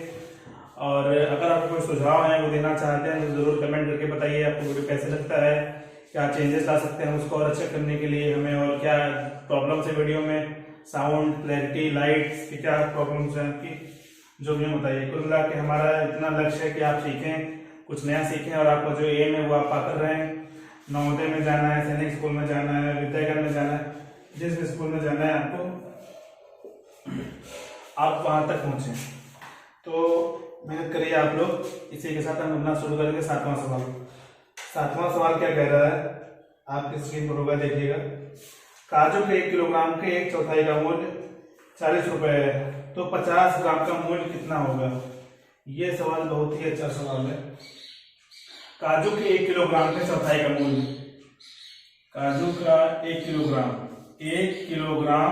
और अगर आपको कोई सुझाव है वो देना चाहते हैं तो जरूर कमेंट करके बताइए आपको वीडियो कैसे लगता है, क्या चेंजेस ला सकते हैं उसको और अच्छा करने के लिए हमें, और क्या प्रॉब्लम्स है वीडियो में, साउंड क्लैरिटी, लाइट्स की क्या प्रॉब्लम्स हैं आपकी, जो भी बताइए। कुल मिला के हमारा इतना लक्ष्य है कि आप सीखें, कुछ नया सीखें, और आपका जो एम है वो आप पा कर रहे हैं। नवोदय में जाना है, सैनिक स्कूल में जाना है, विद्यागढ़ में जाना है, जिस भी स्कूल में जाना है आपको, आप वहां तक पहुंचे। तो मेहनत करिए आप लोग। इसी के साथ हम अपना शुरू करेंगे 7वां सवाल। 7वां सवाल क्या कह रहा है, आपकी स्क्रीन पर होगा, देखिएगा। काजू के 1 किलोग्राम के 1/4 का मूल्य 40 रुपए है, तो 50 ग्राम का मूल्य कितना होगा। ये सवाल बहुत ही अच्छा सवाल है। काजू के 1 किलोग्राम के 1/4 का मूल्य, काजू का 1 किलोग्राम, 1 किलोग्राम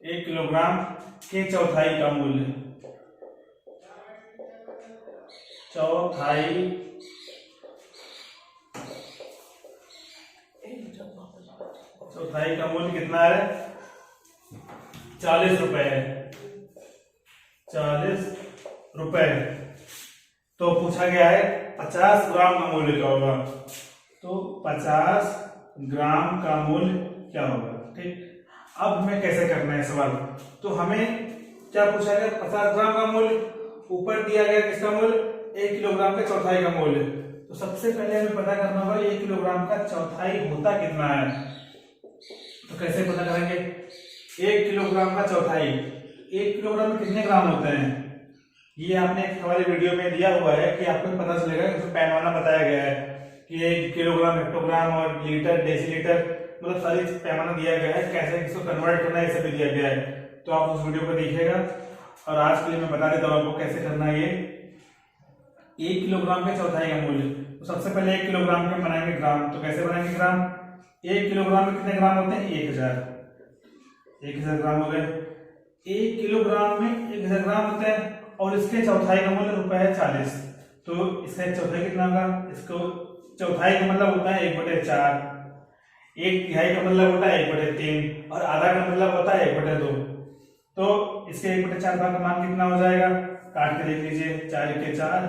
1 किलोग्राम के 1/4 का मूल्य, 1/4 का मूल्य कितना है, 40 रुपए है, 40 रुपए। तो पूछा गया है 50 ग्राम का मूल्य क्या होगा, तो 50 ग्राम का मूल्य क्या होगा। ठीक, अब हमें कैसे करना है सवाल, तो हमें क्या पूछा गया, 50 ग्राम का मूल्य, ऊपर दिया गया किसका मूल्य, 1 किलोग्राम का 1/4 का मूल्य। तो सबसे पहले हमें पता करना होगा 1 किलोग्राम का 1/4 होता कितना है। तो कैसे पता करेंगे, 1 किलोग्राम का 1/4, 1 किलोग्राम में कितने ग्राम होते हैं, ये आपने हमारे वीडियो में दिया हुआ है कि आपको पता चलेगा, इसमें पैमाना बताया गया है कि 1 किलोग्राम, हेक्टोग्राम और लीटर, डेसीलीटर, मतलब सारी पैमाना दिया गया है, कैसे इसको कन्वर्ट करना है ये सब दिया गया है। तो आप उस वीडियो को देखिएगा। और आज के लिए मैं बता देता हूँ आपको कैसे करना है। ये 1 किलोग्राम के 1/4 का मूल्य, तो सबसे पहले 1 किलोग्राम में बनाएंगे ग्राम। तो कैसे बनाएंगे ग्राम, 1 किलोग्राम में कितने ग्राम होते हैं, 1000 ग्राम हो गए। 1 किलोग्राम में 1000 ग्राम होता है और इसके चौथाई का मूल्य रुपए है 40। तो इसका एक चौथाई कितना होगा? इसको चौथाई का मतलब होता है 1/4, 1/3 का मतलब होता है 1/3 और आधा का मतलब होता है 1/2। तो इसके 1/4 भाग का मान कितना हो जाएगा? काट के देख लीजिए। 4 के 4,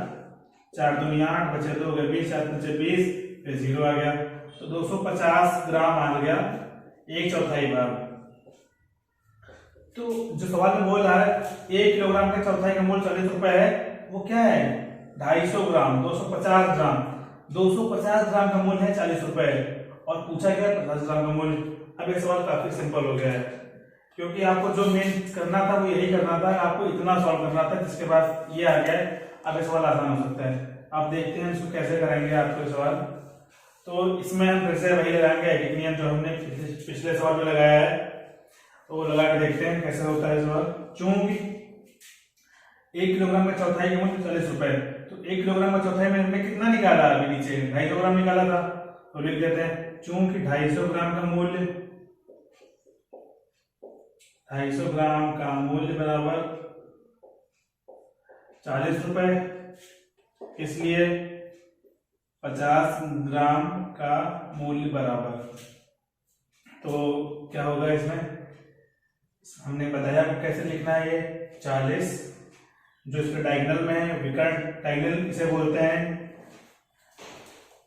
4 दूनी 8, बचे 2 गए 20, 4 बचे 20, फिर 0 आ गया। तो 250 ग्राम आ गया 1/4 भाग। तो जो सवाल में बोल रहा है 1 किलोग्राम के चौथाई का मूल्य 40 रुपए है, वो क्या है? 250 ग्राम, 250 ग्राम। 250 ग्राम का मूल्य है 40 रुपए और पूछा गया 50 ग्राम का मूल्य। अब ये सवाल काफी सिंपल हो गया है, क्योंकि आपको जो मेन करना था वो यही करना था, आपको इतना सॉल्व करना था, जिसके बाद ये आ गया है। अब ये सवाल आसान हो सकता है। आप देखते हैं इसको कैसे कराएंगे आपको सवाल। तो इसमें हम फिर से वही लगाएंगे एक नियम जो हमने पिछले सवाल में लगाया है, तो वो लगा के देखते हैं कैसे होता है सवाल। चूंकि 1 किलोग्राम का चौथाई का मूल्य 40 रुपए, तो 1 किलोग्राम का चौथाई में हमने कितना निकाला? अभी नीचे 250 ग्राम निकाला था, तो लिख देते हैं चूंकि 250 ग्राम का मूल्य 250 ग्राम का मूल्य बराबर 40 रुपए, इसलिए 50 ग्राम का मूल्य बराबर। तो क्या होगा इसमें? हमने बताया कैसे लिखना है। ये 40 जो इसके डायगोनल में है, विकर्ण डायगोनल इसे बोलते हैं,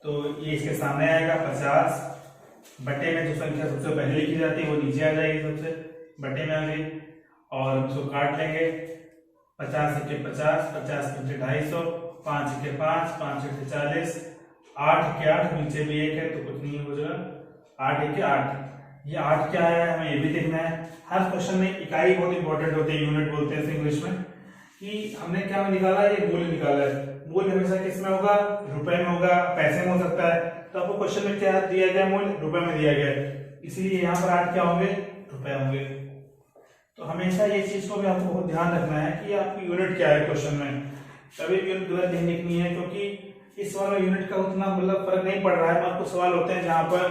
तो ये इसके सामने आएगा 50 बटे में जो संख्या सबसे पहले लिखी जाती है वो नीचे आ जाएगी, सबसे बटे में आ गई और उसको काट लेंगे। 50 के 50, 50 पंचे 250, 5 के 5, 5 के 40, 8 के 8, नीचे भी 1 है तो कुछ नहीं हो जाएगा। 8 के 8, ये 8 क्या है हमें ये भी देखना है। हर क्वेश्चन में इकाई बहुत इंपॉर्टेंट होती है, यूनिट बोलते हैं इंग्लिश में, कि हमने क्या निकाला? ये मूल्य निकाला है। मूल्य हमेशा किस में होगा? रुपए में होगा, पैसे में हो सकता है। तो आपको क्वेश्चन में क्या दिया गया? मूल्य रुपए में दिया गया है, इसीलिए यहाँ पर 8 क्या होंगे? रुपए होंगे। तो हमेशा ये चीज को भी आपको बहुत ध्यान रखना है कि आपकी यूनिट क्या है क्वेश्चन में, कभी भी यूनिट गलत नहीं लिखनी है, क्योंकि इस सवाल में यूनिट का उतना मतलब फर्क नहीं पड़ रहा है। आपको सवाल होते हैं जहां पर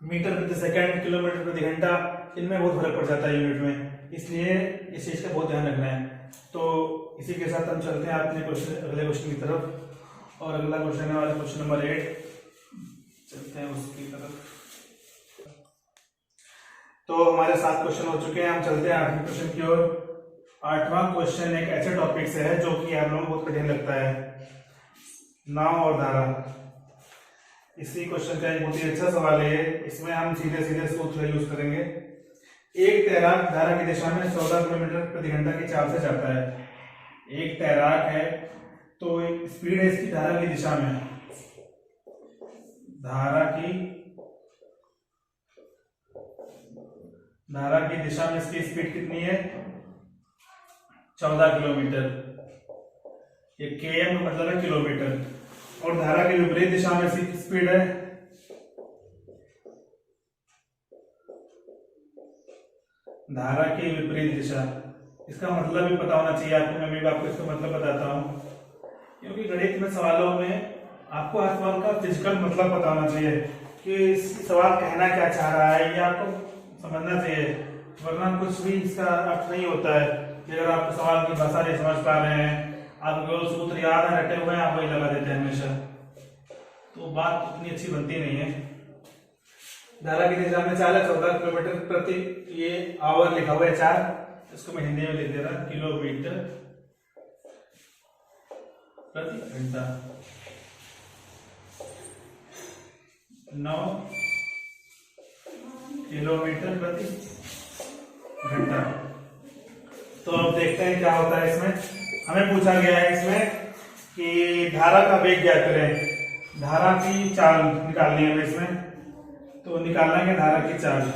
मीटर प्रति सेकंड, किलोमीटर प्रति घंटा, इनमें बहुत फर्क पड़ जाता है यूनिट में, इसलिए इस चीज का बहुत ध्यान रखना है। तो इसी के साथ हम चलते हैं अपने अगले क्वेश्चन की तरफ, और अगला क्वेश्चन है हमारा क्वेश्चन नंबर 8, चलते हैं उसकी तरफ। तो हमारे 7 क्वेश्चन हो चुके हैं, हम चलते हैं 8वें क्वेश्चन की ओर। 8वां क्वेश्चन एक ऐसे टॉपिक से है जो कि आप लोगों को बहुत कठिन लगता है, नाव और धारा। इसी क्वेश्चन का एक बहुत ही अच्छा सवाल है। इसमें हम सीधे सीधे सूत्र यूज करेंगे। एक तैराक धारा की दिशा में 14 किलोमीटर प्रति घंटा की चाल से जाता है। एक तैराक है तो स्पीड है इसकी धारा की दिशा में, धारा की दिशा में इसकी स्पीड कितनी है? 14 किलोमीटर। ये km मतलब है किलोमीटर, और धारा की विपरीत दिशा में इसकी स्पीड है धारा की विपरीत दिशा। इसका मतलब भी पता होना चाहिए आपको, मैं भी आपको इसका मतलब बताता हूँ, क्योंकि गणित में सवालों में आपको हर सवाल का फिजिकल मतलब पता होना चाहिए कि इस सवाल कहना क्या चाह रहा है, ये आपको समझना चाहिए, वरना कुछ भी इसका अर्थ नहीं होता है। अगर आप सवाल की भाषा नहीं समझ पा रहे हैं, आपको सूत्र याद है, रटे हुए हैं, आप वही लगा देते हैं हमेशा, तो बात उतनी अच्छी बनती नहीं है। धारा की दिशा में 14 किलोमीटर प्रति, ये आवर लिखा हुआ है 4, इसको मैं हिंदी में लिख दे रहा, किलोमीटर प्रति घंटा। 9 किलोमीटर प्रति घंटा। तो अब देखते हैं क्या होता है इसमें। हमें पूछा गया है इसमें कि धारा का वेग ज्ञात करें, धारा की चाल निकालनी है हमें इसमें, तो निकालेंगे धारा की चाल।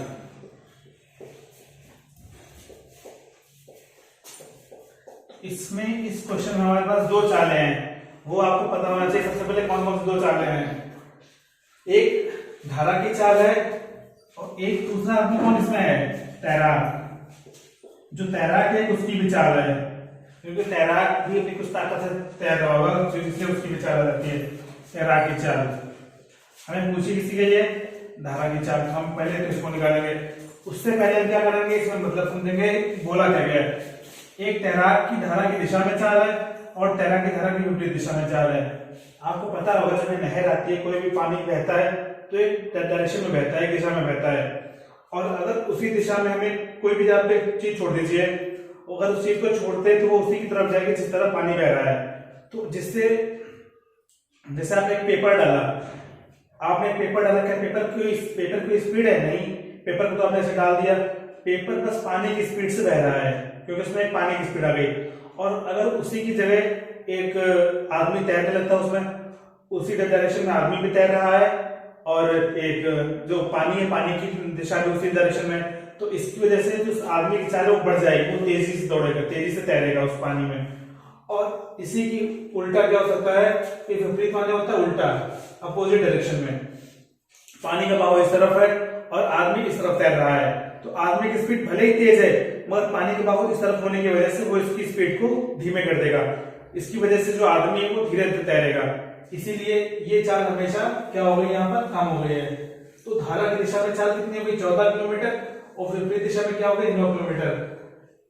इसमें इस क्वेश्चन में हमारे पास 2 चालें हैं, वो आपको पता होना चाहिए। सबसे पहले कौन कौन सी 2 चालें हैं? एक धारा की चाल है और एक दूसरा आदमी कौन इसमें है? तैराक। जो तैराक है उसकी भी चाल है, क्योंकि तैराक भी अपनी कुछ ताकत से तैर रहा होगा, इसलिए उसकी भी चाल रहती है तैराक की चाल। हमें पूछी किसी के लिए? धारा की चाल। हम पहले तो इसको निकालेंगे, उससे पहले हम क्या करेंगे, इसमें मतलब समझेंगे बोला क्या गया है। एक तैराक की धारा की दिशा में चाल है और तैराक की धारा की विपरीत दिशा में चाल है। आपको पता होगा जब नहर आती है, कोई भी पानी बहता है तो एक डायरेक्शन में बहता है, एक दिशा में बहता है, और अगर उसी दिशा में हमें कोई भी आप एक चीज छोड़ दीजिए, अगर उस चीज को छोड़ते तो वो उसी की तरफ जाएगी जिस तरफ पानी बह रहा है। तो जिससे जैसे आपने एक पेपर डाला, क्या पेपर की स्पीड है? नहीं, पेपर को तो आपने ऐसे डाल दिया, पेपर बस पानी की स्पीड से बह रहा है क्योंकि उसमें एक पानी की स्पीड आ गई। और अगर उसी की जगह एक आदमी तैरने लगता है, उसमें उसी डायरेक्शन में आदमी भी तैर रहा है और एक जो पानी है, पानी की दिशा भी उसी डायरेक्शन में, तो इसकी वजह से जो आदमी की चाल है वो बढ़ जाएगी, वो तेजी से दौड़ेगा, तेजी से तैरेगा उस पानी में। और इसी की उल्टा क्या हो सकता है कि विपरीत माने होता है उल्टा, अपोजिट डायरेक्शन में पानी का बहाव इस तरफ है और आदमी इस तरफ तैर रहा है, तो आदमी की स्पीड भले ही तेज है मगर पानी का बहाव इस तरफ होने की वजह से वो इसकी स्पीड को धीमे कर देगा। इसकी वजह से जो आदमी है वो धीरे धीरे तैरेगा, इसीलिए ये चाल हमेशा क्या हो गई, यहाँ पर कम हो गई है। तो धारा की दिशा में चाल कितनी हो गई, 14 किलोमीटर, और विपरीत दिशा में क्या हो गई, 9 किलोमीटर।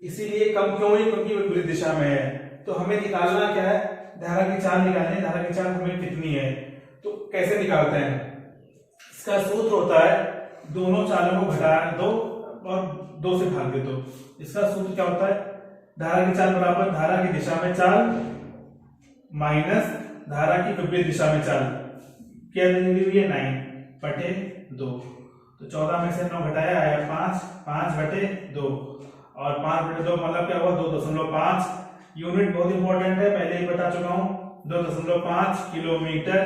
इसीलिए कम क्यों हुई, क्योंकि विपरीत दिशा में है। तो हमें निकालना क्या है, धारा की चाल निकालनी है। धारा की चाल हमें कितनी है, तो कैसे निकालते हैं, इसका सूत्र होता है दोनों चालों को घटा दो और 2 से भाग दे दो। इसका सूत्र क्या होता है, धारा की चाल बराबर धारा की दिशा में चाल माइनस धारा की विपरीत दिशा में चाल, क्या दी हुई है 9/2। तो 14 में से 9 घटाया आया 5, 5/2, और 5/2 मतलब क्या हुआ 2.5। यूनिट बहुत इंपॉर्टेंट है, पहले ही बता चुका हूं, 2.5 किलोमीटर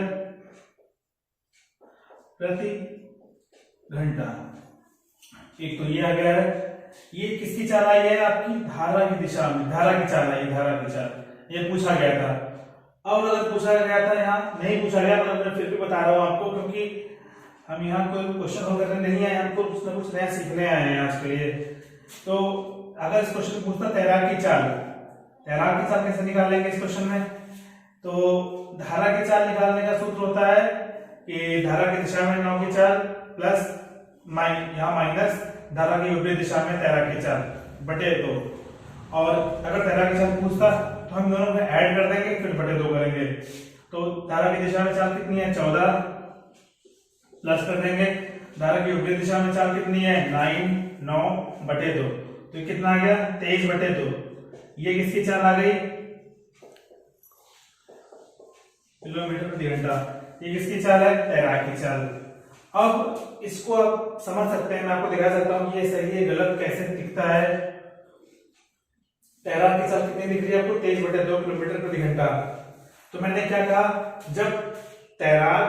प्रति घंटा। एक तो ये आ गया है, ये किसकी चाल आई है, आपकी धारा की दिशा में, धारा की चाल आई, धारा की चाल, ये पूछा गया था। और अगर पूछा गया था, यहाँ नहीं पूछा गया, तो मैं फिर भी बता रहा हूं आपको, क्योंकि हम यहाँ कोई क्वेश्चन हल करने नहीं आए, हमको कुछ ना कुछ नया सीखने आए हैं आज के लिए। तो अगर इस क्वेश्चन पूछता तैराक की चाल कैसे निकालेंगे इस क्वेश्चन में, तो धारा की चाल निकालने का सूत्र होता है कि धारा की दिशा में 9 की चाल प्लस यहाँ माइनस धारा की विपरीत दिशा में तैराक की चाल बटे 2। और अगर तैराक की चाल पूछता तो हम दोनों को ऐड कर देंगे, फिर बटे 2 करेंगे। तो धारा की दिशा में चाल कितनी है 14, प्लस कर देंगे धारा की विपरीत दिशा में चाल कितनी है 9/2, तो ये कितना आ गया 23/2। ये किसकी चाल आ गई, किलोमीटर प्रति घंटा। ये किसकी चाल है, तैराक की चाल। अब इसको आप समझ सकते हैं, मैं आपको दिखा सकता हूं कि ये सही है गलत कैसे दिखता है। तैराक की चाल कितनी दिख रही है आपको, 23/2 किलोमीटर प्रति घंटा। तो मैंने क्या कहा, जब तैराक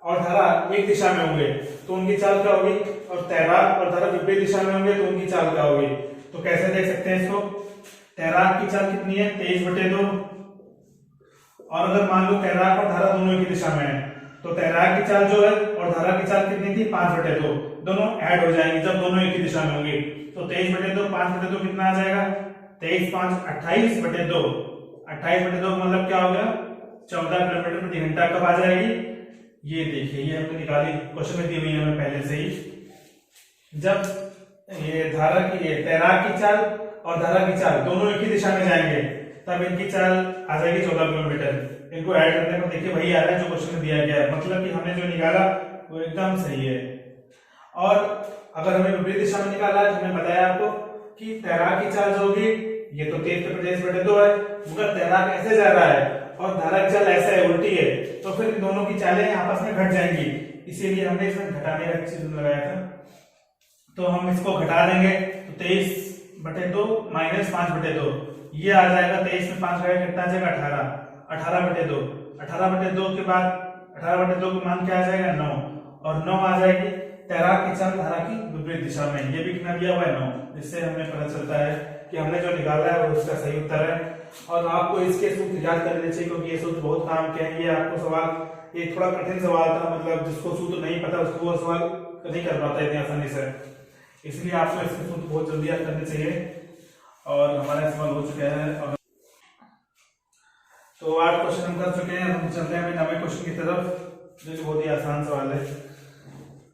और धारा एक दिशा में होंगे तो उनकी चाल क्या होगी, और तैराक और धारा विपरीत दिशा में होंगे तो उनकी चाल क्या होगी। तो कैसे देख सकते हैं इसको, तैराक की चाल कितनी है 23/2, और अगर मान लो तैराक और धारा दोनों एक दिशा में है तो तैराक की चाल जो है और धारा की चाल कितनी थी 5/2, दोनों ऐड हो जाएंगे जब दोनों एक ही दिशा में होंगे। तो 23/2 5/2 कितना आ जाएगा, 23 5 28/2, 28/2 मतलब क्या हो गया 14 किलोमीटर प्रति घंटा। कब आ जाएगी, ये देखिए, ये हमने निकाली, क्वेश्चन में दी हुई है हमें पहले से ही। जब ये तैराक की चाल और धारा की चाल दोनों एक ही दिशा में जाएंगे तब इनकी चाल आ जाएगी 14 किलोमीटर। इनको ऐड करने पर देखिए वही आ रहा है जो क्वेश्चन में दिया गया है, मतलब कि हमने जो निकाला वो एकदम सही है। और अगर हमें विपरीत दिशा में निकाला है तो हमने बताया आपको कि तैराक की चाल जो होगी ये तो 23/2 है, मगर तैराक ऐसे जा रहा है और धारा की चाल ऐसे है, उल्टी है, तो फिर इन दोनों की चालें आपस में घट जाएंगी, इसीलिए हमने इसमें घटाने का चीज लगाया था। तो हम इसको घटा देंगे तो 23/2 माइनस 5/2, ये आ जाएगा 23 में 5 गया कितना आ जाएगा 18/2। 18/2 के बाद 18/2 का मान क्या आ जाएगा 9, और 9 आ जाएगी तैराक की चाल धारा की विपरीत दिशा में, ये भी कितना दिया हुआ है 9, जिससे हमें पता चलता है कि हमने जो निकाला है वो उसका सही उत्तर है। और आपको इसके सूत्र याद कर लेने चाहिए क्योंकि ये सूत्र बहुत काम के हैं। ये आपको सवाल ये थोड़ा कठिन सवाल था, मतलब जिसको सूत्र नहीं पता उसको वो सवाल नहीं कर पाता इतनी आसानी से, इसलिए आपको इसके सूत्र बहुत जल्दी याद करने चाहिए। और हमारा सवाल हो चुका है, और तो 8 क्वेश्चन हम कर चुके हैं। हम चलते हैं 9वें क्वेश्चन की तरफ, जो बहुत ही आसान सवाल है,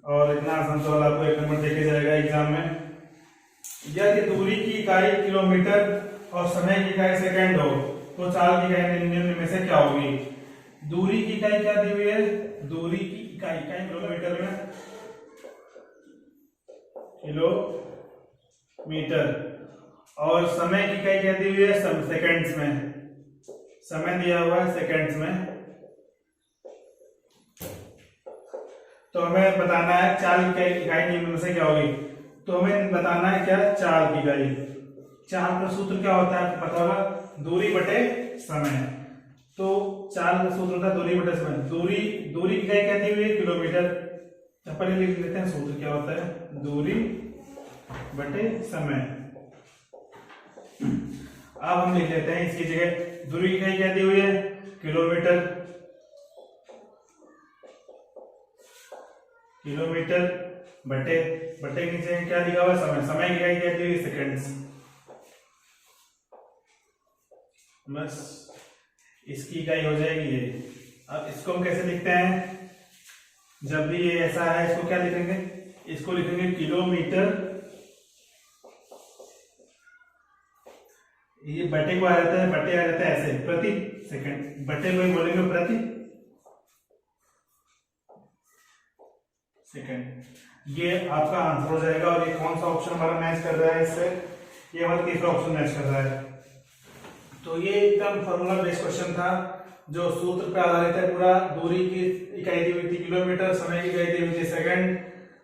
और इतना आसान सवाल आपको 1 नंबर देके जाएगा एग्जाम में। यदि दूरी की इकाई किलोमीटर और समय की इकाई सेकंड हो तो चाल की इकाई निम्न में से क्या होगी? दूरी की इकाई क्या दी हुई है? दूरी की इकाई किलोमीटर में, किलोमीटर, और समय की इकाई क्या दी हुई है? सेकंड्स में, समय दिया हुआ है सेकंड्स में। तो हमें बताना है चाल की इकाई निम्न में से क्या होगी। तो हमें बताना है क्या? चाल की इकाई। चाल का सूत्र क्या होता है आपको पता होगा? दूरी बटे समय। तो चाल का सूत्र होता है दूरी बटे समय। दूरी की इकाई क्या दी हुई है? किलोमीटर। तो पहले लिख लेते हैं सूत्र क्या होता है, दूरी बटे समय। अब हम लिख लेते हैं इसकी जगह दूरी की इकाई क्या दी हुई है? किलोमीटर। किलोमीटर बटे के नीचे क्या लिखा हुआ? समय। समय की इकाई क्या दी हुई? सेकंड्स। बस इसकी इकाई हो जाएगी ये। अब इसको हम कैसे लिखते हैं? जब भी ये ऐसा है इसको क्या लिखेंगे? इसको लिखेंगे किलोमीटर, ये बटे को आ जाता है, बटे आ जाता है ऐसे प्रति सेकंड, बटे को बोलेंगे प्रति सेकंड। ये आपका आंसर हो जाएगा। और ये कौन सा ऑप्शन हमारा मैच कर रहा है इससे? ये हमारा तीसरा ऑप्शन मैच कर रहा है। तो ये एकदम फॉर्मूला बेस्ड क्वेश्चन था जो सूत्र पे आधारित है पूरा। दूरी की इकाई दी हुई थी किलोमीटर, समय की इकाई दी हुई थी सेकंड,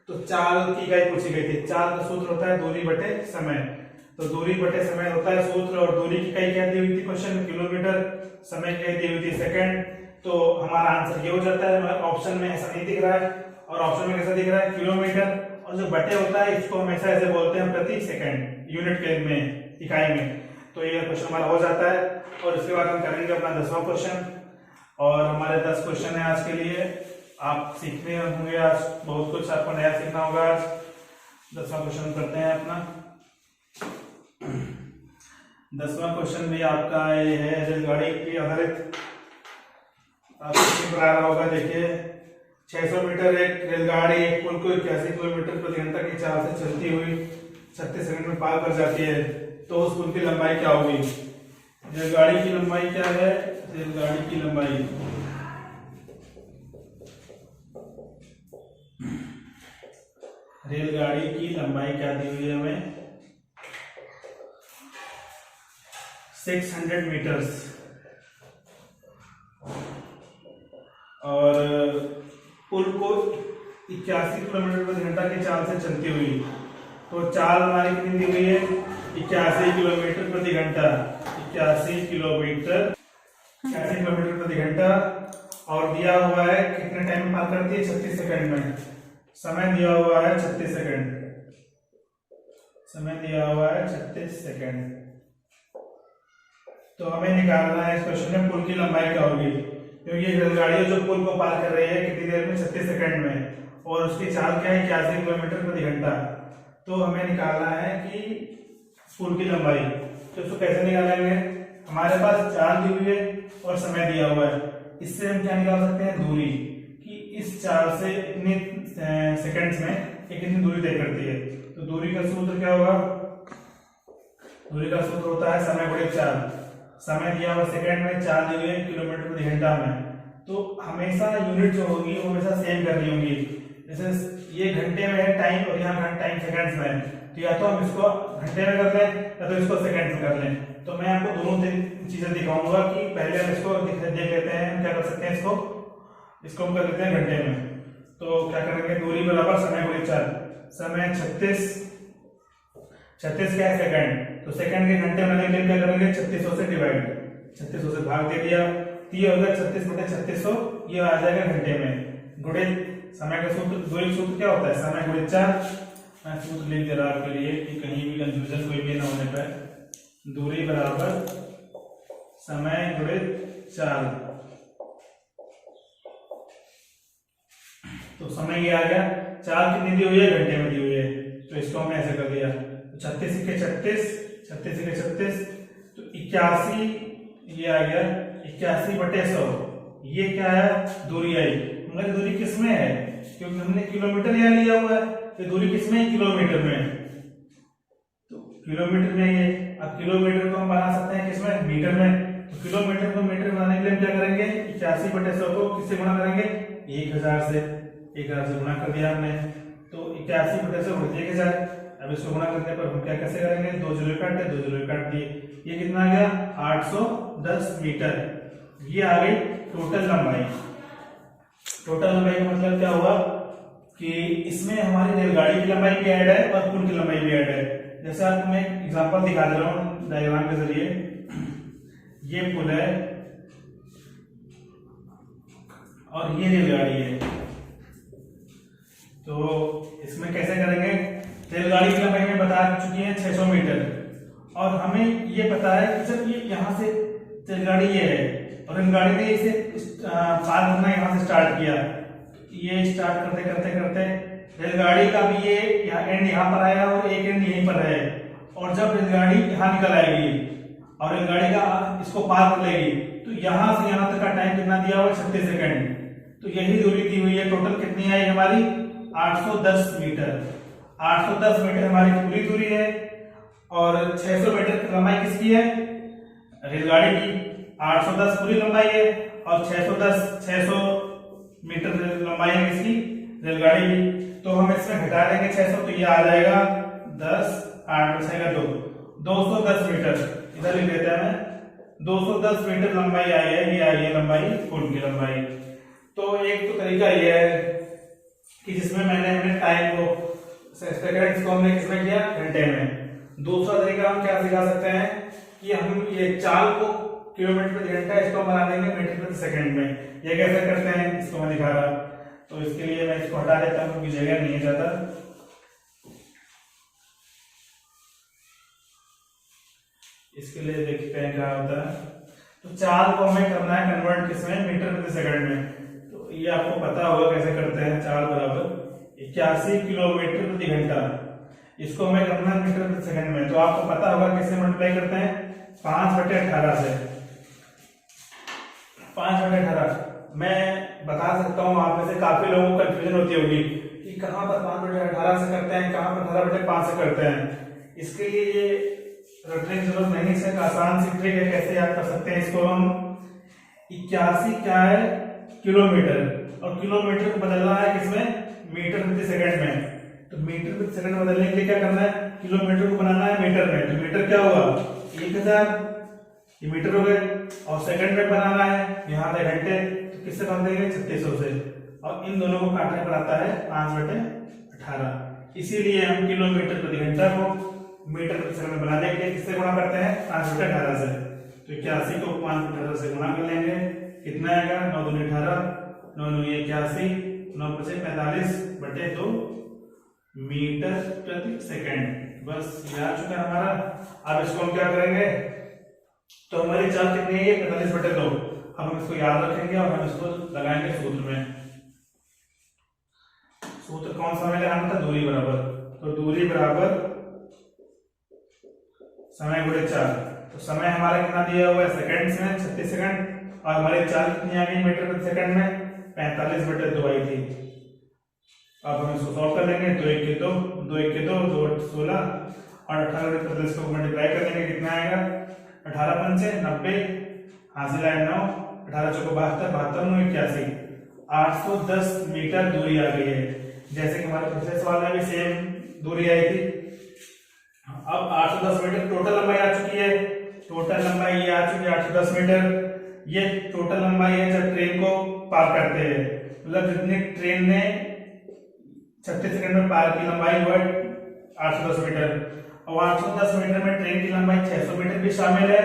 तो चाल की इकाई पूछी गई थी। चाल का सूत्र होता है दूरी बटे समय। तो दूरी बटे समय होता है सूत्र, और दूरी की इकाई क्या दी हुई थी क्वेश्चन में? किलोमीटर, समय की इकाई दी हुई थी सेकंड। तो हमारा आंसर ये हो जाता है। ऑप्शन में ऐसा नहीं दिख रहा है, और ऑप्शन में कैसा दिख रहा है? किलोमीटर। और जो बटे होता है इसको हमेशा ऐसे बोलते हैं प्रति सेकंड, यूनिट के में, इकाई में। तो ये क्वेश्चन हमारा हो जाता है। और इसके बाद हम करेंगे अपना 10वां क्वेश्चन। और हमारे 10 क्वेश्चन है आज के लिए। आप सीखने होंगे आज बहुत कुछ, आपको नया सीखना होगा आज। 10वां क्वेश्चन करते हैं अपना। 10वां क्वेश्चन भी आपका ये है रेलगाड़ी की आधारित। आपको पढ़ा रहा होगा, देखिए 600 मीटर एक रेलगाड़ी एक पुल को 81 किलोमीटर प्रति घंटा की चाल से चलती हुई 36 सेकंड में पार कर जाती है, तो उस पुल की लंबाई क्या होगी? रेलगाड़ी की लंबाई क्या है? रेलगाड़ी की लंबाई, रेलगाड़ी की लंबाई क्या दी हुई है हमें? 600 मीटर्स। और पुल को 81 किलोमीटर प्रति घंटा की चाल से चलती हुई, तो चाल हमारी कितनी दी हुई है? 81 किलोमीटर प्रति घंटा। 81 किलोमीटर प्रति घंटा। और दिया हुआ है कितने टाइम में पार करती है? 36 सेकंड में। समय दिया हुआ है 36 सेकंड। समय दिया हुआ है 36 सेकंड। तो हमें निकालना है इस क्वेश्चन में पुल की लंबाई क्या होगी, क्योंकि रेलगाड़ी जो पुल को पार कर रही है कितनी देर में? 36 सेकंड में, और उसकी चाल क्या है? 81 किलोमीटर प्रति घंटा। तो हमें निकालना है कि पुल की लंबाई। तो इसको कैसे निकालेंगे? हमारे पास चाल दी हुई है और समय दिया हुआ है, इससे हम क्या निकाल सकते हैं? दूरी, कि इस चाल से इतने सेकंड्स में कितनी दूरी तय करती है। तो दूरी का सूत्र क्या होगा? दूरी का सूत्र होता है समय गुणे चाल। समय दिया हुआ सेकंड में, चाल दी हुई है किलोमीटर प्रति घंटा में। तो हमेशा यूनिट जो होगी वो हमेशा सेम करनी होगी। जैसे ये घंटे में है टाइम, और यहाँ टाइम सेकंड्स में है, तो या तो हम इसको घंटे में कर लें या तो इसको सेकंड में कर लें। तो मैं आपको दोनों चीजें दिखाऊंगा कि पहले हम इसको देख लेते हैं, क्या कर सकते हैं इसको हम कर लेते हैं घंटे में। तो क्या करेंगे? दूरी बराबर समय गुणे चाल। समय 36 क्या है? सेकंड। तो सेकंड के घंटे में लेकर क्या करेंगे? 3600 से डिवाइड, 3600 से भाग दे दिया, तो ये हो गया 36 बटे 3600, ये आ जाएगा घंटे में। गुणे समय का सूत्र, दूरी सूत्र क्या होता है? समय गुणे चाल। मैं सूत्र लिख दे रहा आपके लिए कि कहीं भी कंफ्यूजन कोई भी ना होने पाए। दूरी बराबर समय गुणे चाल। तो समय ये आ गया, चाल कितनी दी हुई है? घंटे में दी हुई है, तो इसको हमने ऐसे कर दिया। 36 के 36, तो 81 ये आ गया 81 बटे 100। ये क्या है? दूरी आई। मगर दूरी किस में है? क्योंकि हमने किलोमीटर यहाँ लिया हुआ है, तो दूरी किस में? किलोमीटर में। तो किलोमीटर में ये। अब किलोमीटर को हम बना सकते हैं किसमें, मीटर में। तो किलोमीटर को मीटर बनाने के लिए हम क्या करेंगे, 81/100 को किससे गुणा करेंगे, 1000 से। 1000 से गुणा कर दिया हमने, तो 81/100 1000। अब इसको गुणा करने पर हम क्या कैसे करेंगे, 2 जीरो काट दे, 2 जीरो काट दिए, ये कितना आ गया 810 मीटर। ये आ गई टोटल लंबाई। टोटल लंबाई का मतलब क्या हुआ कि इसमें हमारी रेलगाड़ी की लंबाई भी ऐड है और पुल की लंबाई भी ऐड है। जैसे आपको मैं एग्जांपल दिखा दे रहा हूँ डायग्राम के जरिए। ये पुल है और ये रेलगाड़ी है, तो इसमें कैसे करेंगे, रेलगाड़ी की लंबाई में बता चुकी है 600 मीटर, और हमें ये पता है कि जब ये यहाँ से रेलगाड़ी ये है और रेलगाड़ी ने इसे पार करना यहाँ से स्टार्ट किया, ये स्टार्ट करते करते करते रेलगाड़ी का भी ये एंड यहाँ पर आया और एक एंड यहीं पर है, और जब रेलगाड़ी यहाँ निकल आएगी और रेलगाड़ी का इसको पार कर लेगी, तो यहाँ से यहाँ तक का टाइम कितना दिया हुआ है, 36 सेकंड। तो यही दूरी दी हुई है। टोटल कितनी आई हमारी, 810 मीटर। 810 मीटर हमारी पूरी दूरी है, और 600 मीटर की लंबाई किसकी है, रेलगाड़ी की। 810 पूरी लंबाई है और 600 मीटर लंबाई है किसकी, रेलगाड़ी की। तो हम इसमें घटा देंगे 600, तो ये आ जाएगा 10, 8 बचेगा 2, 210 मीटर। इधर लिख देते हैं, 210 मीटर लंबाई आई है, ये आई है लंबाई, पुल की लंबाई। तो एक तो तरीका ये है कि जिसमें मैंने टाइम को सेकंड्स को हमने किसमें किया, घंटे में। दूसरा तरीका हम क्या सिखा सकते हैं कि हम ये चाल को किलोमीटर प्रति घंटा, इसको बना देंगे मीटर प्रति सेकंड में। ये कैसे करते हैं इसको मैं दिखा रहा, तो इसके लिए मैं इसको हटा देता हूँ क्योंकि जगह नहीं है ज्यादा। इसके लिए देखते हैं क्या होता है। तो चाल को हमें करना है कन्वर्ट किसमें, मीटर प्रति सेकंड में। तो ये आपको पता होगा कैसे करते हैं, चाल बराबर 81 किलोमीटर प्रति घंटा, इसको हमें करना है मीटर प्रति सेकंड में। तो आपको पता होगा कैसे मल्टीप्लाई करते हैं, 5/18 से। 5/18 मैं बता सकता हूँ, आप में से काफी लोगों को कंफ्यूजन होती होगी कि कहाँ पर 5/18 से करते हैं, कहाँ पर 18/5 से करते हैं। इसके लिए ये रटने की जरूरत नहीं, इसका आसान सी ट्रिक है, कैसे याद कर सकते हैं इसको हम। 81 क्या है, किलोमीटर, और किलोमीटर को बदलना है किसमें, मीटर प्रति सेकंड में। तो मीटर प्रति सेकंड बदलने के लिए क्या करना है, किलोमीटर को बनाना है मीटर में। तो मीटर क्या हुआ, 1000, ये मीटर हो गए, और सेकंड में बनाना है यहाँ पे घंटे, तो किससे बन देंगे, 3600 से, और इन दोनों को काटने पर आता है 5/18। इसीलिए हम किलोमीटर प्रति घंटा को मीटर प्रति सेकंड बनाने के लिए किससे गुणा करते हैं, 5/18 से। तो 81 को 5/18 से गुणा कर लेंगे, कितना आएगा, 9 दूनी 18, 9 दूनी 81, 9 पचे 45/2 मीटर प्रति सेकंड। बस ये आ चुका है हमारा। अब इसको हम क्या करेंगे, तो हमारी चाल कितनी है, 45/2। हम इसको याद रखेंगे और हम इसको लगाएंगे सूत्र में। सूत्र कौन सा हमें लगाना था, दूरी बराबर। तो दूरी बराबर समय गुणे चाल। तो समय हमारा कितना दिया हुआ है, सेकंड्स में 36 सेकंड, और हमारी चाल कितनी आ गई मीटर प्रति सेकंड में, 45/2 आई थी। अब हम इसको सॉल्व कर लेंगे, 2 1 के 2, 2 1 के 2, 2 8 16, और 18 को मल्टीप्लाई कर लेंगे, कितना आएगा, 18 पंचे 90, हासिल आया 9, 18 चौको 72, 72 9 81, 810 मीटर दूरी आ गई है। जैसे कि हमारे पिछले सवाल में भी सेम दूरी आई थी। अब 810 मीटर टोटल लंबाई आ चुकी है। टोटल लंबाई ये आ चुकी है 810 मीटर। ये टोटल लंबाई है जब ट्रेन को पार करते हैं, मतलब जितनी ट्रेन ने 36 सेकंड में पार की लंबाई हुआ 810 मीटर। और 810 मीटर में ट्रेन की लंबाई 600 मीटर भी शामिल है,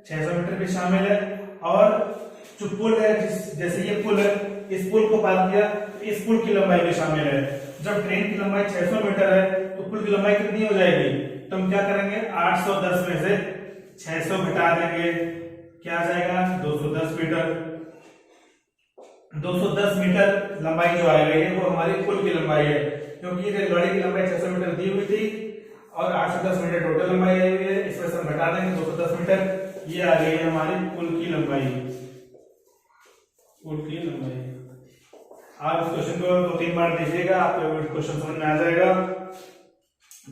600 मीटर भी शामिल है। और जो पुल है, जैसे ये पुल है, इस पुल को पार किया, इस पुल की लंबाई भी शामिल है। जब ट्रेन की लंबाई 600 मीटर है, तो पुल की लंबाई कितनी हो जाएगी, तो हम क्या करेंगे, 810 में से 600 घटा देंगे, क्या आ जाएगा, 210 मीटर। 210 मीटर लंबाई जो आ गई है वो हमारी पुल की लंबाई है, क्योंकि रेलगाड़ी की लंबाई 600 मीटर दी हुई थी और 810 मीटर टोटल लंबाई आई हुई है। इसमें से हम घटा देंगे 210 मीटर, ये आ गई है हमारी पुल की लंबाई। पुल की लंबाई आप इस क्वेश्चन को 2-3 बार देखिएगा, आपको क्वेश्चन समझ में आ जाएगा।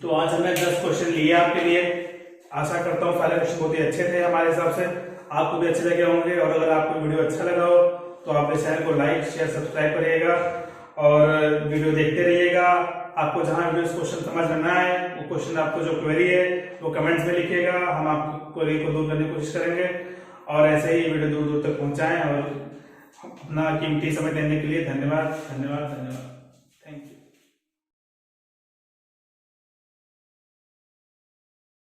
तो आज हमने 10 क्वेश्चन लिए आपके लिए। आशा करता हूँ सारे क्वेश्चन बहुत ही अच्छे थे हमारे हिसाब से, आपको भी अच्छे लगे होंगे। और अगर आपको वीडियो अच्छा लगा हो तो आप इस चैनल को लाइक शेयर सब्सक्राइब करिएगा और वीडियो देखते रहिएगा। आपको जहां वीडियो क्वेश्चन समझ में ना आए, वो क्वेश्चन आपको जो क्वेरी है वो कमेंट्स में लिखिएगा, हम आपकी क्वेरी को दूर करने की कोशिश करेंगे। और ऐसे ही वीडियो दूर दूर तक पहुंचाएं। और अपना कीमती समय देने के लिए धन्यवाद धन्यवाद धन्यवाद।